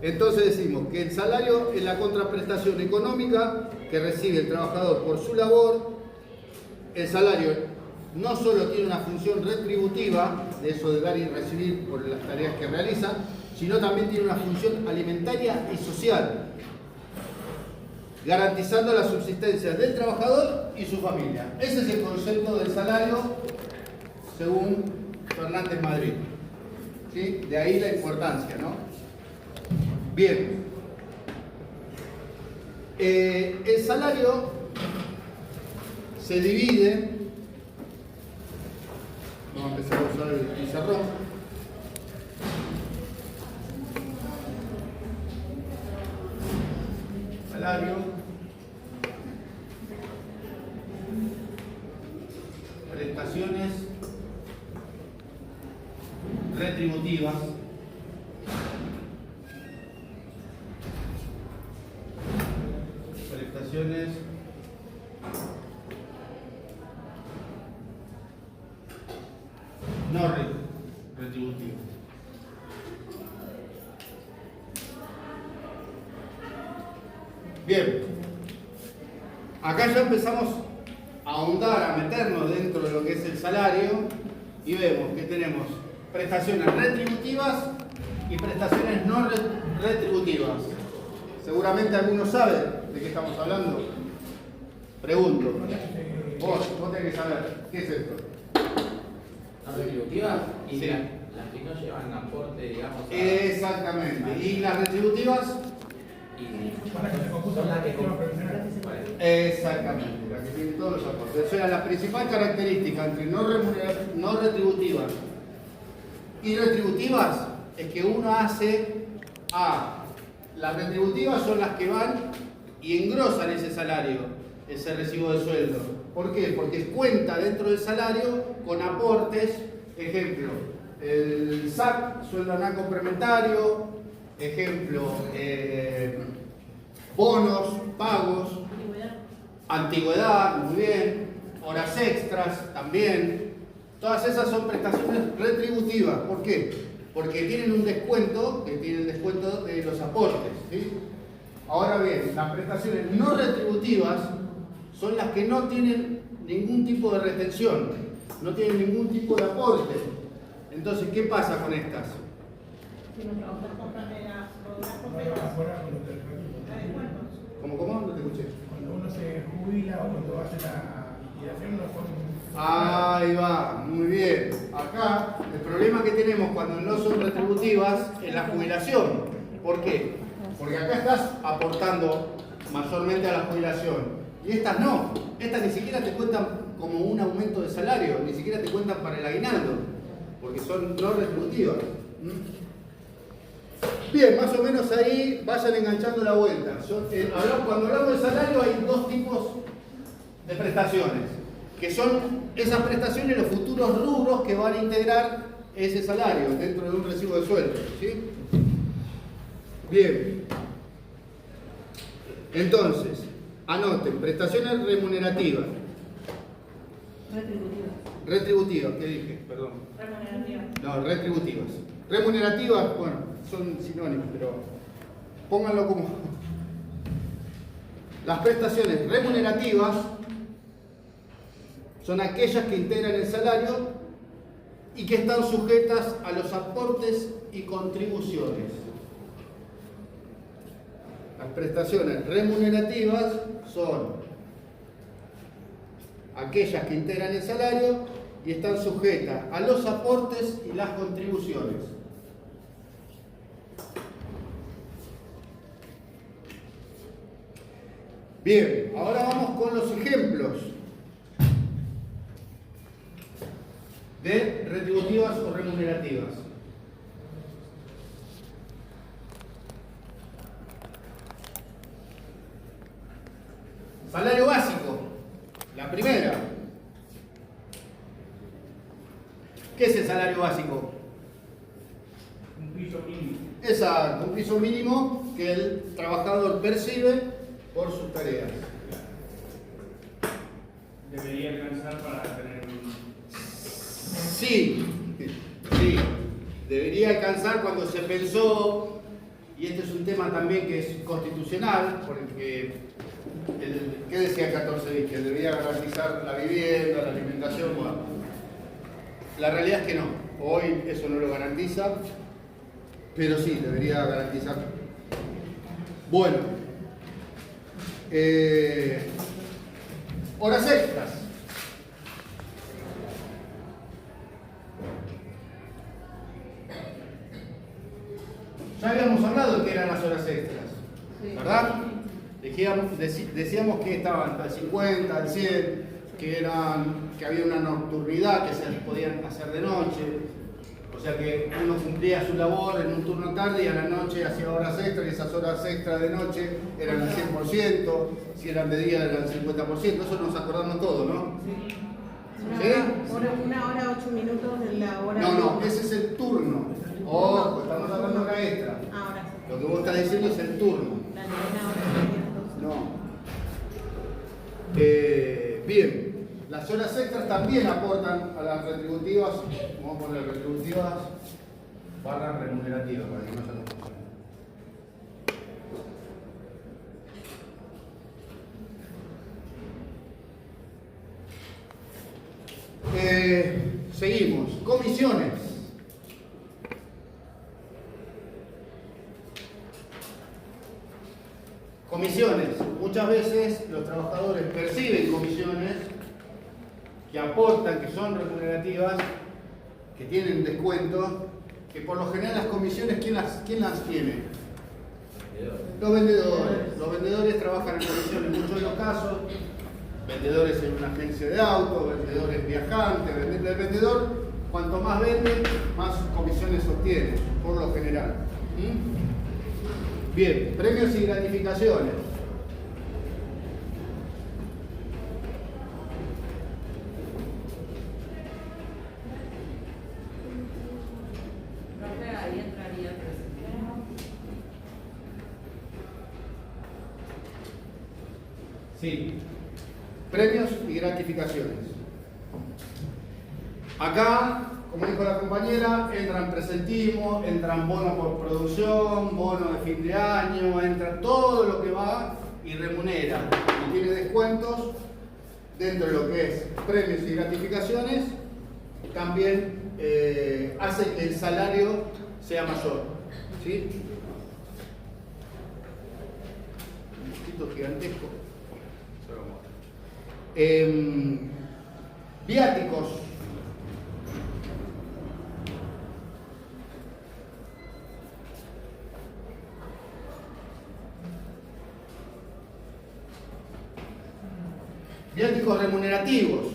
Entonces decimos que el salario es la contraprestación económica que recibe el trabajador por su labor. El salario no solo tiene una función retributiva, de eso de dar y recibir por las tareas que realiza, sino también tiene una función alimentaria y social, garantizando la subsistencia del trabajador y su familia. Ese es el concepto del salario según Fernández Madrid. ¿Sí? De ahí la importancia, ¿no? Bien. El salario se divide. Vamos a empezar a usar el pizarrón. Salario. Prestaciones retributivas. Prestaciones no retributivas. Bien, acá ya empezamos a ahondar, a meternos dentro de lo que es el salario y vemos que tenemos prestaciones retributivas y prestaciones no retributivas. Seguramente algunos saben de qué estamos hablando. Pregunto. Vos tenés que saber. ¿Qué es esto? ¿Las retributivas? Y sí. las que no llevan aporte, digamos. Exactamente. ¿Y las retributivas? Son las que Exactamente, las que tienen todos los aportes. O sea, la principal característica entre no retributivas y retributivas es que uno hace a... Las retributivas son las que van y engrosan ese salario, ese recibo de sueldo. ¿Por qué? Porque cuenta dentro del salario con aportes, ejemplo, el SAC, sueldo anual complementario, ejemplo, bonos, pagos, antigüedad, muy bien, horas extras también. Todas esas son prestaciones retributivas. ¿Por qué? Porque tienen un descuento, que tiene el descuento de los aportes, ¿sí? Ahora bien, las prestaciones no retributivas son las que no tienen ningún tipo de retención, no tienen ningún tipo de aporte. Entonces, ¿qué pasa con estas? ¿Cómo? No te escuché. Cuando uno se jubila o cuando hace la liquidación, no son... Ahí va, muy bien. Acá el problema que tenemos cuando no son retributivas es la jubilación. ¿Por qué? Porque acá estás aportando mayormente a la jubilación y estas no. Estas ni siquiera te cuentan como un aumento de salario, ni siquiera te cuentan para el aguinaldo, porque son no retributivas. Bien, más o menos ahí vayan enganchando la vuelta. Cuando hablamos de salario hay dos tipos de prestaciones. que son esas prestaciones, los futuros rubros que van a integrar ese salario dentro de un recibo de sueldo, ¿sí? Bien. Entonces, anoten, prestaciones remunerativas. Retributivas, ¿qué dije? Perdón. Remunerativas. No, retributivas. Remunerativas, bueno, son sinónimos, pero pónganlo como... Las prestaciones remunerativas son aquellas que integran el salario y que están sujetas a los aportes y contribuciones. Las prestaciones remunerativas son aquellas que integran el salario y están sujetas a los aportes y las contribuciones. Bien, ahora vamos con los ejemplos de retributivas o remunerativas. Salario básico, la primera. ¿Qué es el salario básico? Un piso mínimo. Exacto, un piso mínimo que el trabajador percibe por sus tareas. Debería alcanzar para tener un... Sí, debería alcanzar cuando se pensó, y este es un tema también que es constitucional, porque ¿qué decía 14 bis? Que debía garantizar la vivienda, la alimentación. Bueno, la realidad es que no, hoy eso no lo garantiza, pero sí, debería garantizar. Bueno, horas extras. Ya habíamos hablado de qué eran las horas extras, ¿verdad? Decíamos que estaban al 50, al 100, que había una nocturnidad, que se podían hacer de noche, o sea que uno cumplía su labor en un turno tarde y a la noche hacía horas extras, y esas horas extras de noche eran al 100%, si eran de día eran al 50%, eso nos acordamos todos, ¿no? Sí. ¿Sí? Una hora, 8 minutos de la hora. No, ese es el turno. Ojo, estamos hablando de hora extra. Ahora sí. Lo que vos estás diciendo es el turno. La novena hora. No. Bien, las horas extras también aportan a las retributivas, vamos a poner retributivas barra remunerativas para que no se nos confundan. Seguimos, comisiones. Comisiones. Muchas veces los trabajadores perciben comisiones que aportan, que son remunerativas, que tienen descuentos, que por lo general las comisiones, ¿quién las tiene? Los vendedores. Los vendedores trabajan en comisiones en muchos de los casos. Vendedores en una agencia de autos, vendedores viajantes. El vendedor, cuanto más vende, más comisiones obtiene, por lo general. Bien, premios y gratificaciones. Ahí entraría Sí, premios y gratificaciones. Acá, como dijo la compañera, entran presentismo, entran bonos por producción, bonos de fin de año, entra todo lo que va y remunera y tiene descuentos dentro de lo que es premios y gratificaciones. También hace que el salario sea mayor, ¿sí? Un poquito gigantesco. Viáticos. Viáticos remunerativos.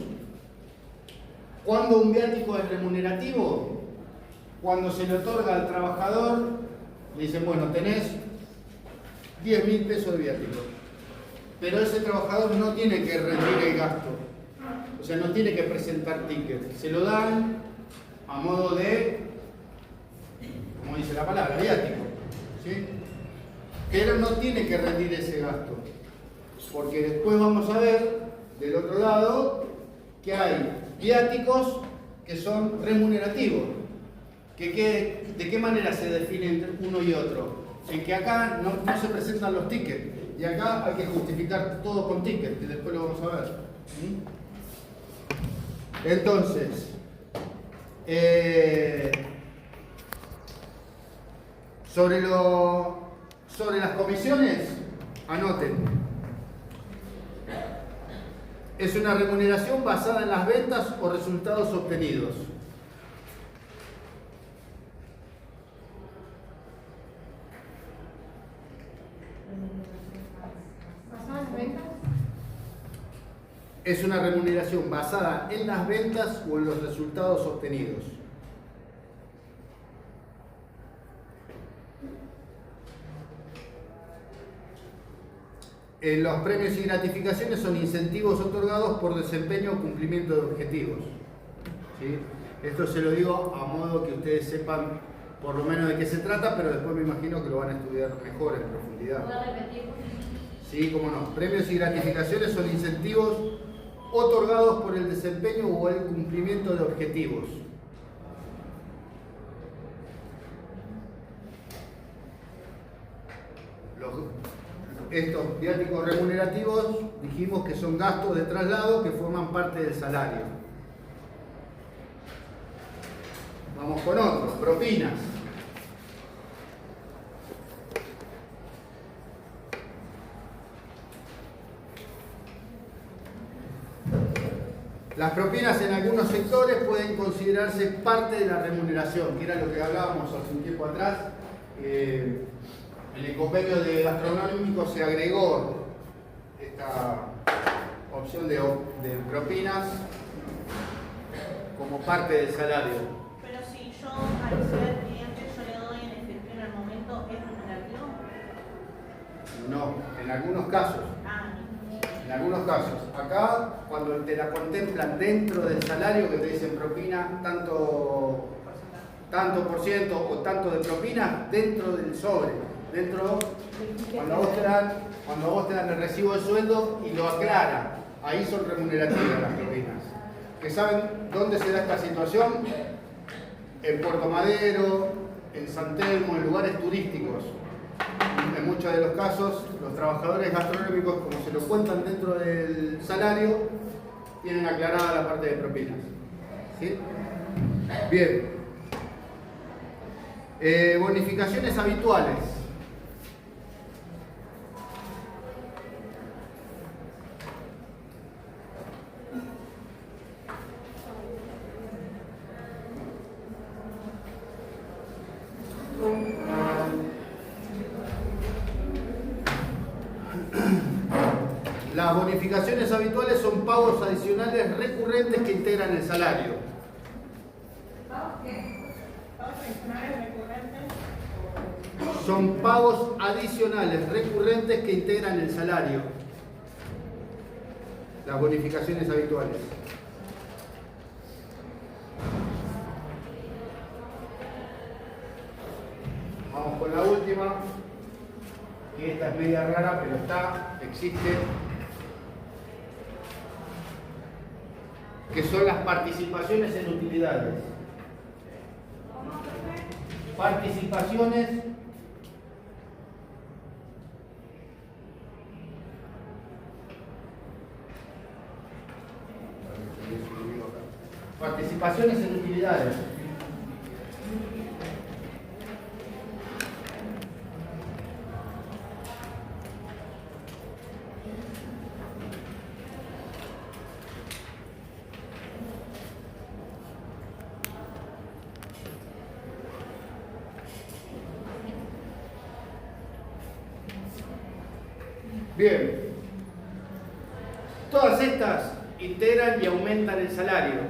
¿Cuándo un viático es remunerativo? Cuando se le otorga al trabajador, le dicen, bueno, tenés 10.000 pesos de viático. Pero ese trabajador no tiene que rendir el gasto. O sea, no tiene que presentar ticket. Se lo dan a modo de, como dice la palabra, viático. ¿Sí? Pero no tiene que rendir ese gasto. Porque después vamos a ver, del otro lado, que hay viáticos que son remunerativos. ¿De qué manera se definen uno y otro? En que acá no se presentan los tickets. Y acá hay que justificar todo con tickets, que después lo vamos a ver. Entonces, sobre las comisiones, anoten. Es una remuneración basada en las ventas o resultados obtenidos. ¿Basada en las ventas? Es una remuneración basada en las ventas o en los resultados obtenidos. Los premios y gratificaciones son incentivos otorgados por desempeño o cumplimiento de objetivos. ¿Sí? Esto se lo digo a modo que ustedes sepan por lo menos de qué se trata, pero después me imagino que lo van a estudiar mejor en profundidad. ¿Puedo repetir? Sí, cómo no. Premios y gratificaciones son incentivos otorgados por el desempeño o el cumplimiento de objetivos. Estos viáticos remunerativos dijimos que son gastos de traslado que forman parte del salario. Vamos con otros, propinas. Las propinas en algunos sectores pueden considerarse parte de la remuneración, que era lo que hablábamos hace un tiempo atrás. En el convenio de gastronómico se agregó esta opción de propinas como parte del salario. Pero si yo al ser cliente yo le doy en efectivo en el momento, ¿es remunerativo? No, en algunos casos. En algunos casos. Acá, cuando te la contemplan dentro del salario, que te dicen propina, tanto por ciento o tanto de propina, dentro del sobre. Cuando vos te dan el recibo de sueldo y lo aclaran, ahí son remunerativas las propinas. ¿Que saben dónde se da esta situación? En Puerto Madero, en San Telmo, en lugares turísticos. En muchos de los casos, los trabajadores gastronómicos, como se lo cuentan dentro del salario, tienen aclarada la parte de propinas. ¿Sí? Bien. Bonificaciones habituales. Las bonificaciones habituales son pagos adicionales recurrentes que integran el salario. Son pagos adicionales recurrentes que integran el salario. Las bonificaciones habituales. Vamos con la última, que esta es media rara, pero existe, que son las participaciones en utilidades. Participaciones en utilidades. Bien, todas estas integran y aumentan el salario.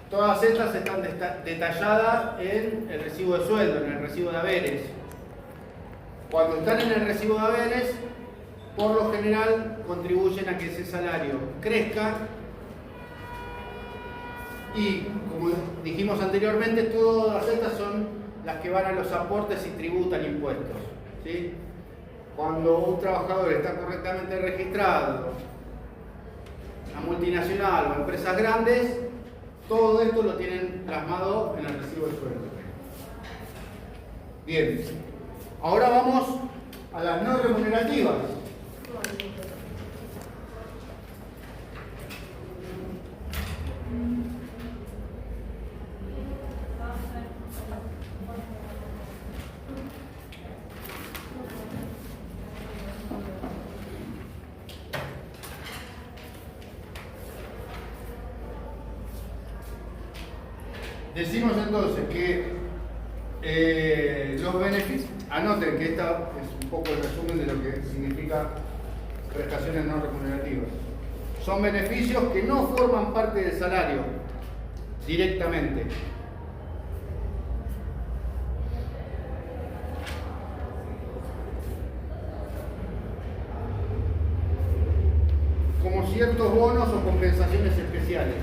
Todas estas están detalladas en el recibo de sueldo, en el recibo de haberes. Cuando están en el recibo de haberes, por lo general contribuyen a que ese salario crezca Y como dijimos anteriormente, todas estas son las que van a los aportes y tributan impuestos, ¿sí? Cuando un trabajador está correctamente registrado, a multinacional o empresas grandes, todo esto lo tienen plasmado en el recibo de sueldo. Bien, ahora vamos a las no remunerativas. Decimos entonces que los beneficios, anoten que esta es un poco el resumen de lo que significa prestaciones no remunerativas. Son beneficios que no forman parte del salario directamente. Como ciertos bonos o compensaciones especiales.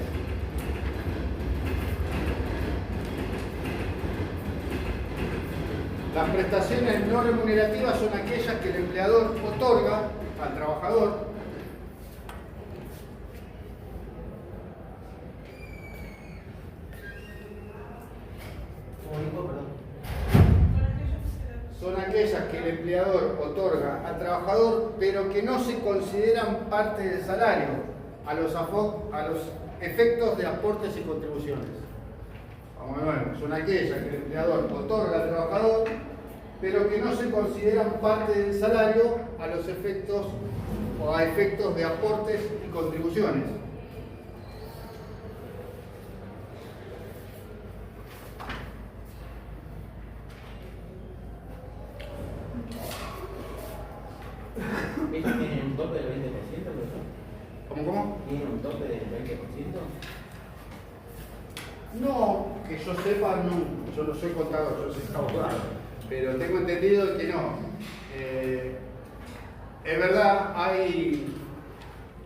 Las prestaciones no remunerativas son aquellas que el empleador otorga al trabajador pero que no se consideran parte del salario a los efectos de aportes y contribuciones. Vamos de nuevo, son aquellas que el empleador otorga al trabajador pero que no se consideran parte del salario a los efectos o a efectos de aportes y contribuciones. ¿Ellos tienen un tope del 20%? ¿Cómo? ¿Tienen un tope del 20%? No, que yo sepa, no. Yo no soy contador, yo soy abogado. Pero tengo entendido que no. Es verdad,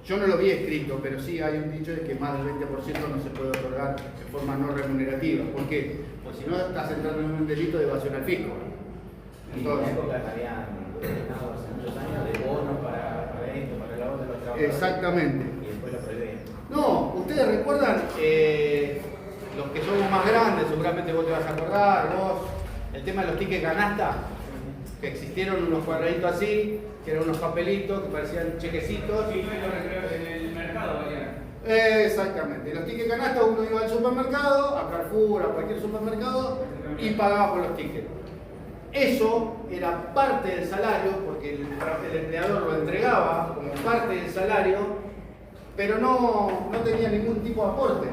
yo no lo vi escrito, pero sí hay un dicho de que más del 20% no se puede otorgar de forma no remunerativa. ¿Por qué? Pues si no estás entrando en un delito de evasión al fisco. Entonces, en época habían destinado hace muchos años de bonos para esto, para el labor de los trabajadores. Exactamente. Y después lo prohibieron. No, ustedes recuerdan, los que somos más grandes, seguramente vos te vas a acordar, el tema de los tickets canasta, que existieron unos cuadraditos así, que eran unos papelitos que parecían chequecitos. Sí, en el mercado valían. Exactamente. Los tickets canasta, uno iba al supermercado, a Carrefour, a cualquier supermercado, y pagaba por los tickets. Eso era parte del salario, porque el empleador lo entregaba como parte del salario, pero no tenía ningún tipo de aporte.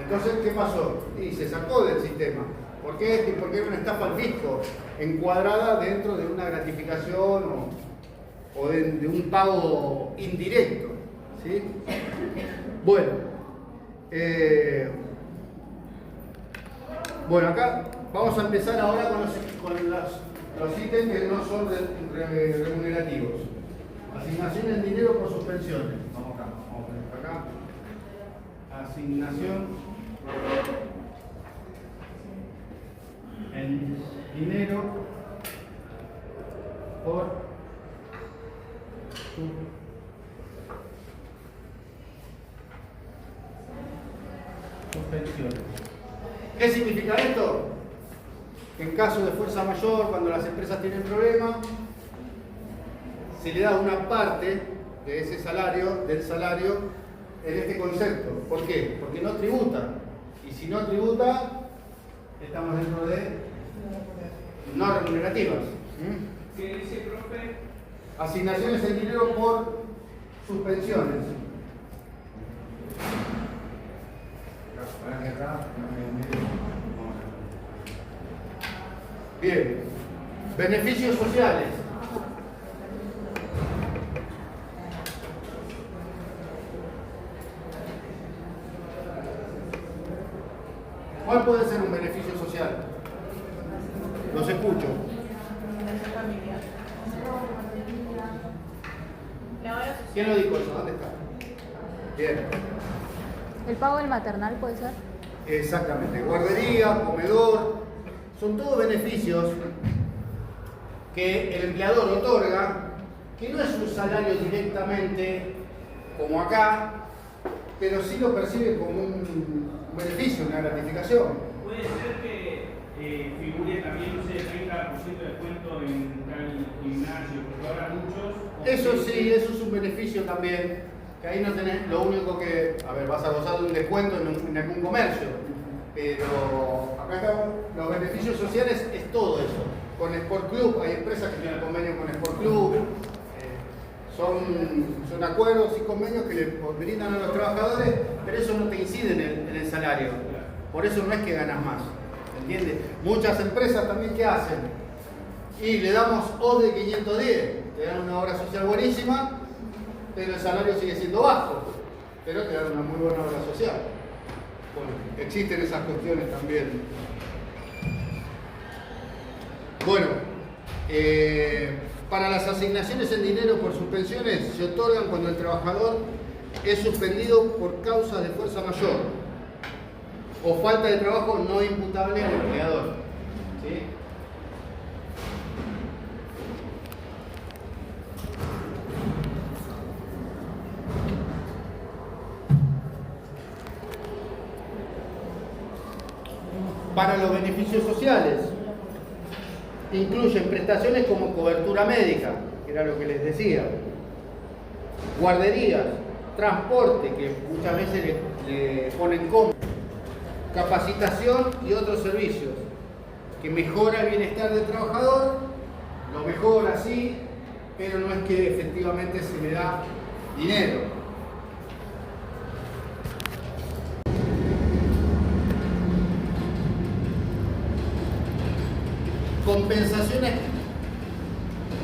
Entonces, ¿qué pasó? Y se sacó del sistema. ¿Por qué? Porque era una estafa al fisco, encuadrada dentro de una gratificación o de un pago indirecto. ¿Sí? Bueno, acá vamos a empezar ahora con los ítems que no son remunerativos. Asignación en dinero por suspensiones. Vamos a poner acá. Asignación en dinero por suspensiones. ¿Qué significa esto? Que en caso de fuerza mayor, cuando las empresas tienen problemas, se le da una parte de ese salario, del salario, en este concepto. ¿Por qué? Porque no tributa. Y si no tributa, estamos dentro de no remunerativas. ¿Qué dice, profe? Asignaciones en dinero por suspensiones. Bien. Beneficios sociales. ¿Cuál puede ser un beneficio social? Los escucho. ¿Quién lo dijo eso? ¿Dónde está? Bien. ¿El pago del maternal puede ser? Exactamente, guardería, comedor, son todos beneficios que el empleador otorga, que no es un salario directamente como acá, pero sí lo percibe como un beneficio, una gratificación. Puede ser que figure también, no sé, 30% de descuento en tal gimnasio, porque ahora muchos... Eso sí, eso es un beneficio también, que ahí no tenés, lo único que, a ver, vas a gozar de un descuento en algún comercio, pero acá estamos, los beneficios sociales es todo eso. Con Sport Club, hay empresas que tienen convenio con Sport Club, son acuerdos y convenios que le brindan a los trabajadores, pero eso no te incide en el salario. Por eso no es que ganas más, ¿entiendes? Muchas empresas también, ¿qué hacen? Y le damos O de 510, te dan una obra social buenísima, pero el salario sigue siendo bajo, pero te dan una muy buena obra social. Bueno, existen esas cuestiones también. Bueno, para las asignaciones en dinero por suspensiones se otorgan cuando el trabajador es suspendido por causa de fuerza mayor o falta de trabajo no imputable al empleador. ¿Sí? Para los beneficios sociales, incluyen prestaciones como cobertura médica, que era lo que les decía, guarderías, transporte, que muchas veces le ponen como, capacitación y otros servicios, que mejora el bienestar del trabajador, lo mejora sí, pero no es que efectivamente se le da dinero. Compensaciones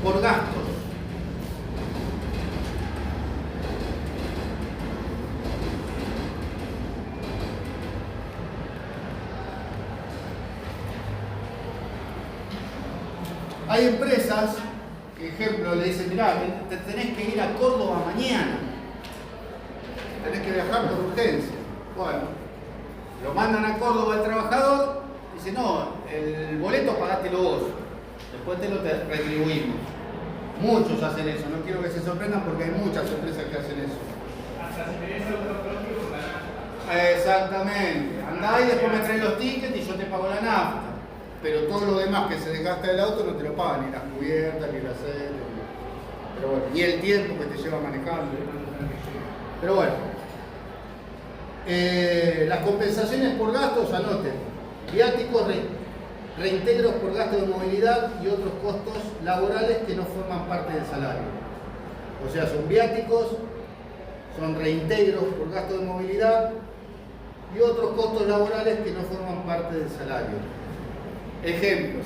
por gastos. Hay empresas que, ejemplo, le dicen, mirá, te tenés que ir a Córdoba mañana. Tenés que viajar por urgencia. Bueno, lo mandan a Córdoba al trabajador. Dice, no, el boleto pagátelo vos, después te lo retribuimos. Muchos hacen eso, no quiero que se sorprendan porque hay muchas empresas que hacen eso. Hasta se tenés otro propio con la nafta. Exactamente, andá y después me traes los tickets y yo te pago la nafta. Pero todo lo demás que se desgasta del auto no te lo pagan, ni las cubiertas, ni el aceite. Pero bueno, ni el tiempo que te lleva manejando. Pero bueno, las compensaciones por gastos, anoten. Viáticos, reintegros por gasto de movilidad y otros costos laborales que no forman parte del salario. O sea, son viáticos, son reintegros por gasto de movilidad y otros costos laborales que no forman parte del salario. Ejemplo,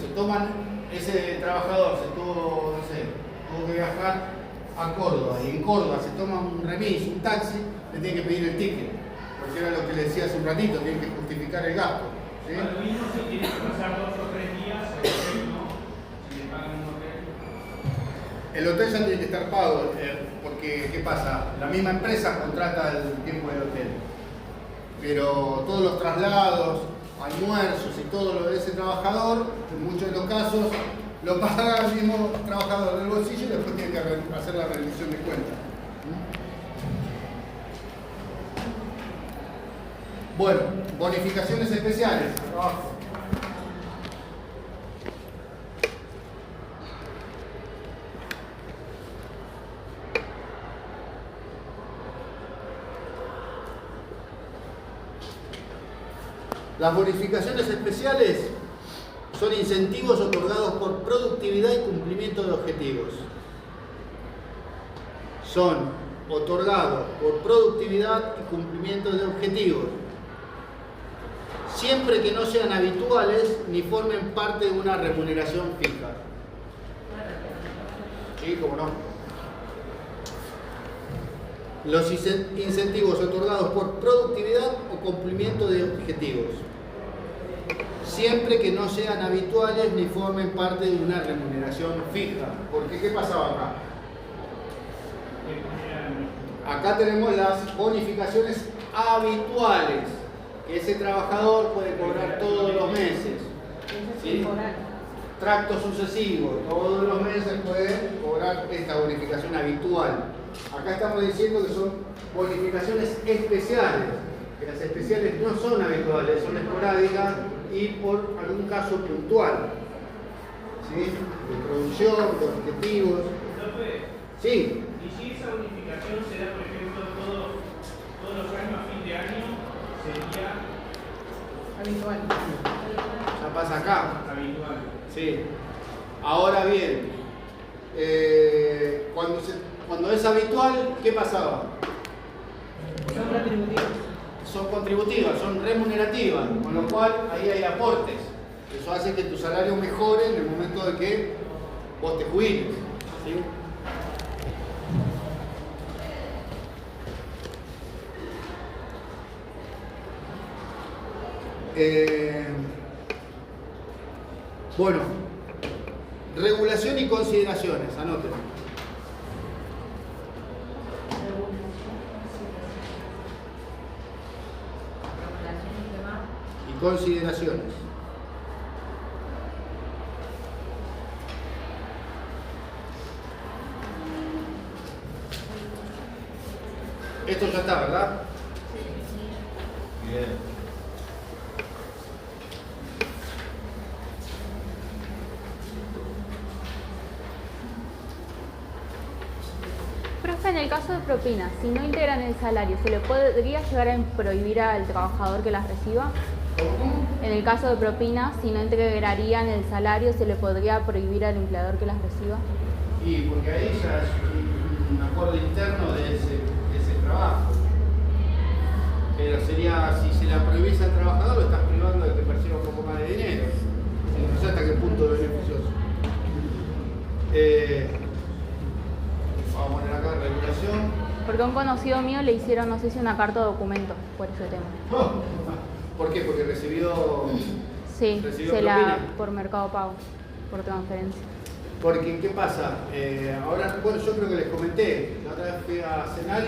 ese trabajador tuvo que viajar a Córdoba y en Córdoba se toma un remis, un taxi, le tiene que pedir el ticket, porque era lo que le decía hace un ratito, tiene que justificar el gasto. ¿Sí? Lo mismo se tiene que pasar 2 o 3 días, ¿no? Si le pagan un hotel. El hotel ya tiene que estar pago, porque ¿qué pasa? La misma empresa contrata el tiempo del hotel, pero todos los traslados, almuerzos y todo lo de ese trabajador, en muchos de los casos, lo paga el mismo trabajador del bolsillo y después tiene que hacer la rendición de cuentas. Bueno, bonificaciones especiales. Abajo. Las bonificaciones especiales son incentivos otorgados por productividad y cumplimiento de objetivos. Son otorgados por productividad y cumplimiento de objetivos, siempre que no sean habituales ni formen parte de una remuneración fija. ¿Sí? ¿Cómo no? Los incentivos otorgados por productividad o cumplimiento de objetivos, siempre que no sean habituales ni formen parte de una remuneración fija. Porque ¿qué pasaba acá? Acá tenemos las bonificaciones habituales, que ese trabajador puede cobrar todos los meses. ¿Sí? Tracto sucesivo, todos los meses puede cobrar esta bonificación habitual. Acá estamos diciendo que son bonificaciones especiales, que las especiales no son habituales, son esporádicas y por algún caso puntual. ¿Sí? De producción, de objetivos. Sí. Y si esa bonificación se da, por ejemplo, todos los años a fin de año, sería habitual. Ya pasa acá. Habitual. Sí. Ahora bien, cuando es habitual, ¿qué pasaba? Son retributivas. Son contributivas, son remunerativas, con lo cual ahí hay aportes. Eso hace que tu salario mejore en el momento de que vos te jubiles. ¿Sí? Bueno, regulación y consideraciones, anoten. Y consideraciones. Esto ya está, ¿verdad? Bien. Profe, en el caso de propinas, si no integran el salario, ¿se le podría llegar a prohibir al trabajador que las reciba? En el caso de propinas, si no integrarían el salario, ¿se le podría prohibir al empleador que las reciba? Y porque ahí ya es un acuerdo interno de ese trabajo. Pero sería, si se la prohibís al trabajador, lo estás privando de que perciba un poco más de dinero. No sé hasta qué punto es beneficioso. Vamos a poner acá regulación. Porque a un conocido mío le hicieron, no sé si una carta o documento por ese tema. ¿Por qué? Porque recibió. Sí, recibió se propina. la por Mercado Pago, por transferencia. Porque, ¿qué pasa? Ahora, bueno, yo creo que les comenté. La otra vez fui a cenar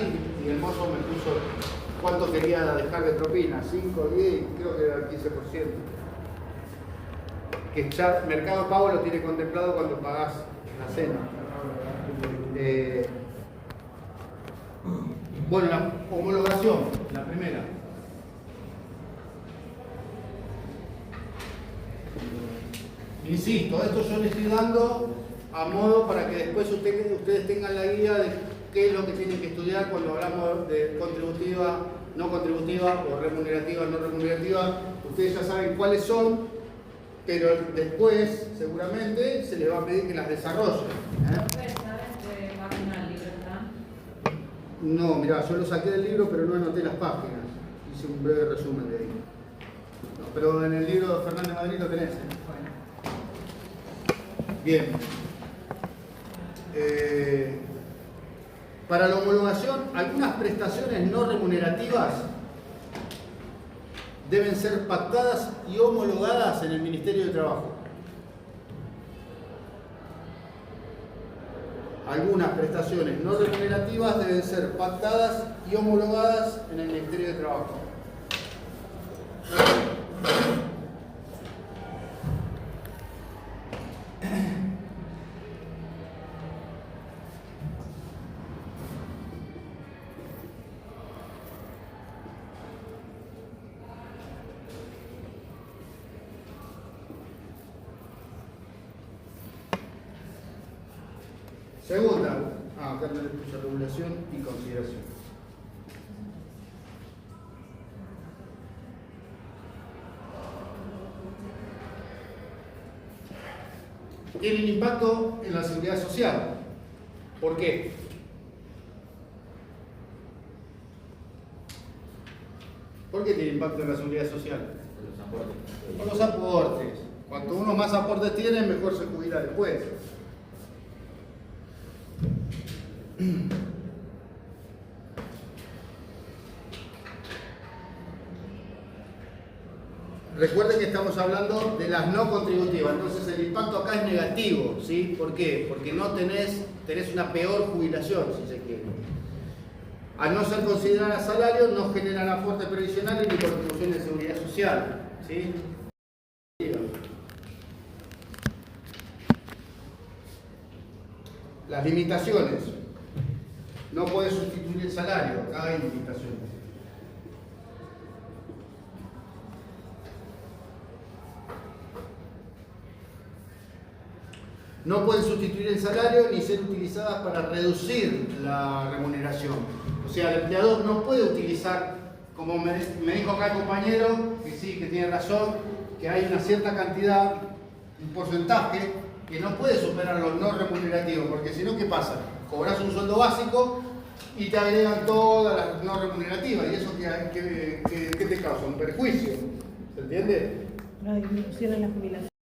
y el mozo me puso cuánto quería dejar de propina. 5, 10, creo que era el 15%. Que ya Mercado Pago lo tiene contemplado cuando pagás la cena. Bueno, la homologación, la primera. Insisto, esto yo les estoy dando a modo para que después ustedes tengan la guía de qué es lo que tienen que estudiar cuando hablamos de contributiva, no contributiva o remunerativa, no remunerativa. Ustedes ya saben cuáles son, pero después seguramente se les va a pedir que las desarrollen. No, mirá, yo lo saqué del libro, pero no anoté las páginas. Hice un breve resumen de ahí. No, pero en el libro de Fernández Madrid lo tenés. Bien. Para la homologación, algunas prestaciones no remunerativas deben ser pactadas y homologadas en el Ministerio de Trabajo. Algunas prestaciones no remunerativas deben ser pactadas y homologadas en el Ministerio de Trabajo. Segunda, acá no le puse regulación y consideración. Tienen impacto en la seguridad social. ¿Por qué? ¿Por qué tiene impacto en la seguridad social? Por los aportes. Cuanto uno más aportes tiene, mejor se jubila después. Recuerden que estamos hablando de las no contributivas, entonces el impacto acá es negativo, ¿sí? ¿Por qué? Porque no tenés una peor jubilación, si se quiere. Al no ser considerada salario, no generan aportes previsionales ni contribuciones de seguridad social. ¿Sí? Las limitaciones. No puede sustituir el salario, acá hay limitaciones. No pueden sustituir el salario ni ser utilizadas para reducir la remuneración. O sea, el empleador no puede utilizar, como me dijo acá el compañero, que sí, que tiene razón, que hay una cierta cantidad, un porcentaje, que no puede superar los no remunerativos, porque si no, ¿qué pasa? Cobras un sueldo básico y te agregan todas las no remunerativas, y eso ¿qué te causa? Un perjuicio. ¿Se entiende? Una disminución en la jubilación.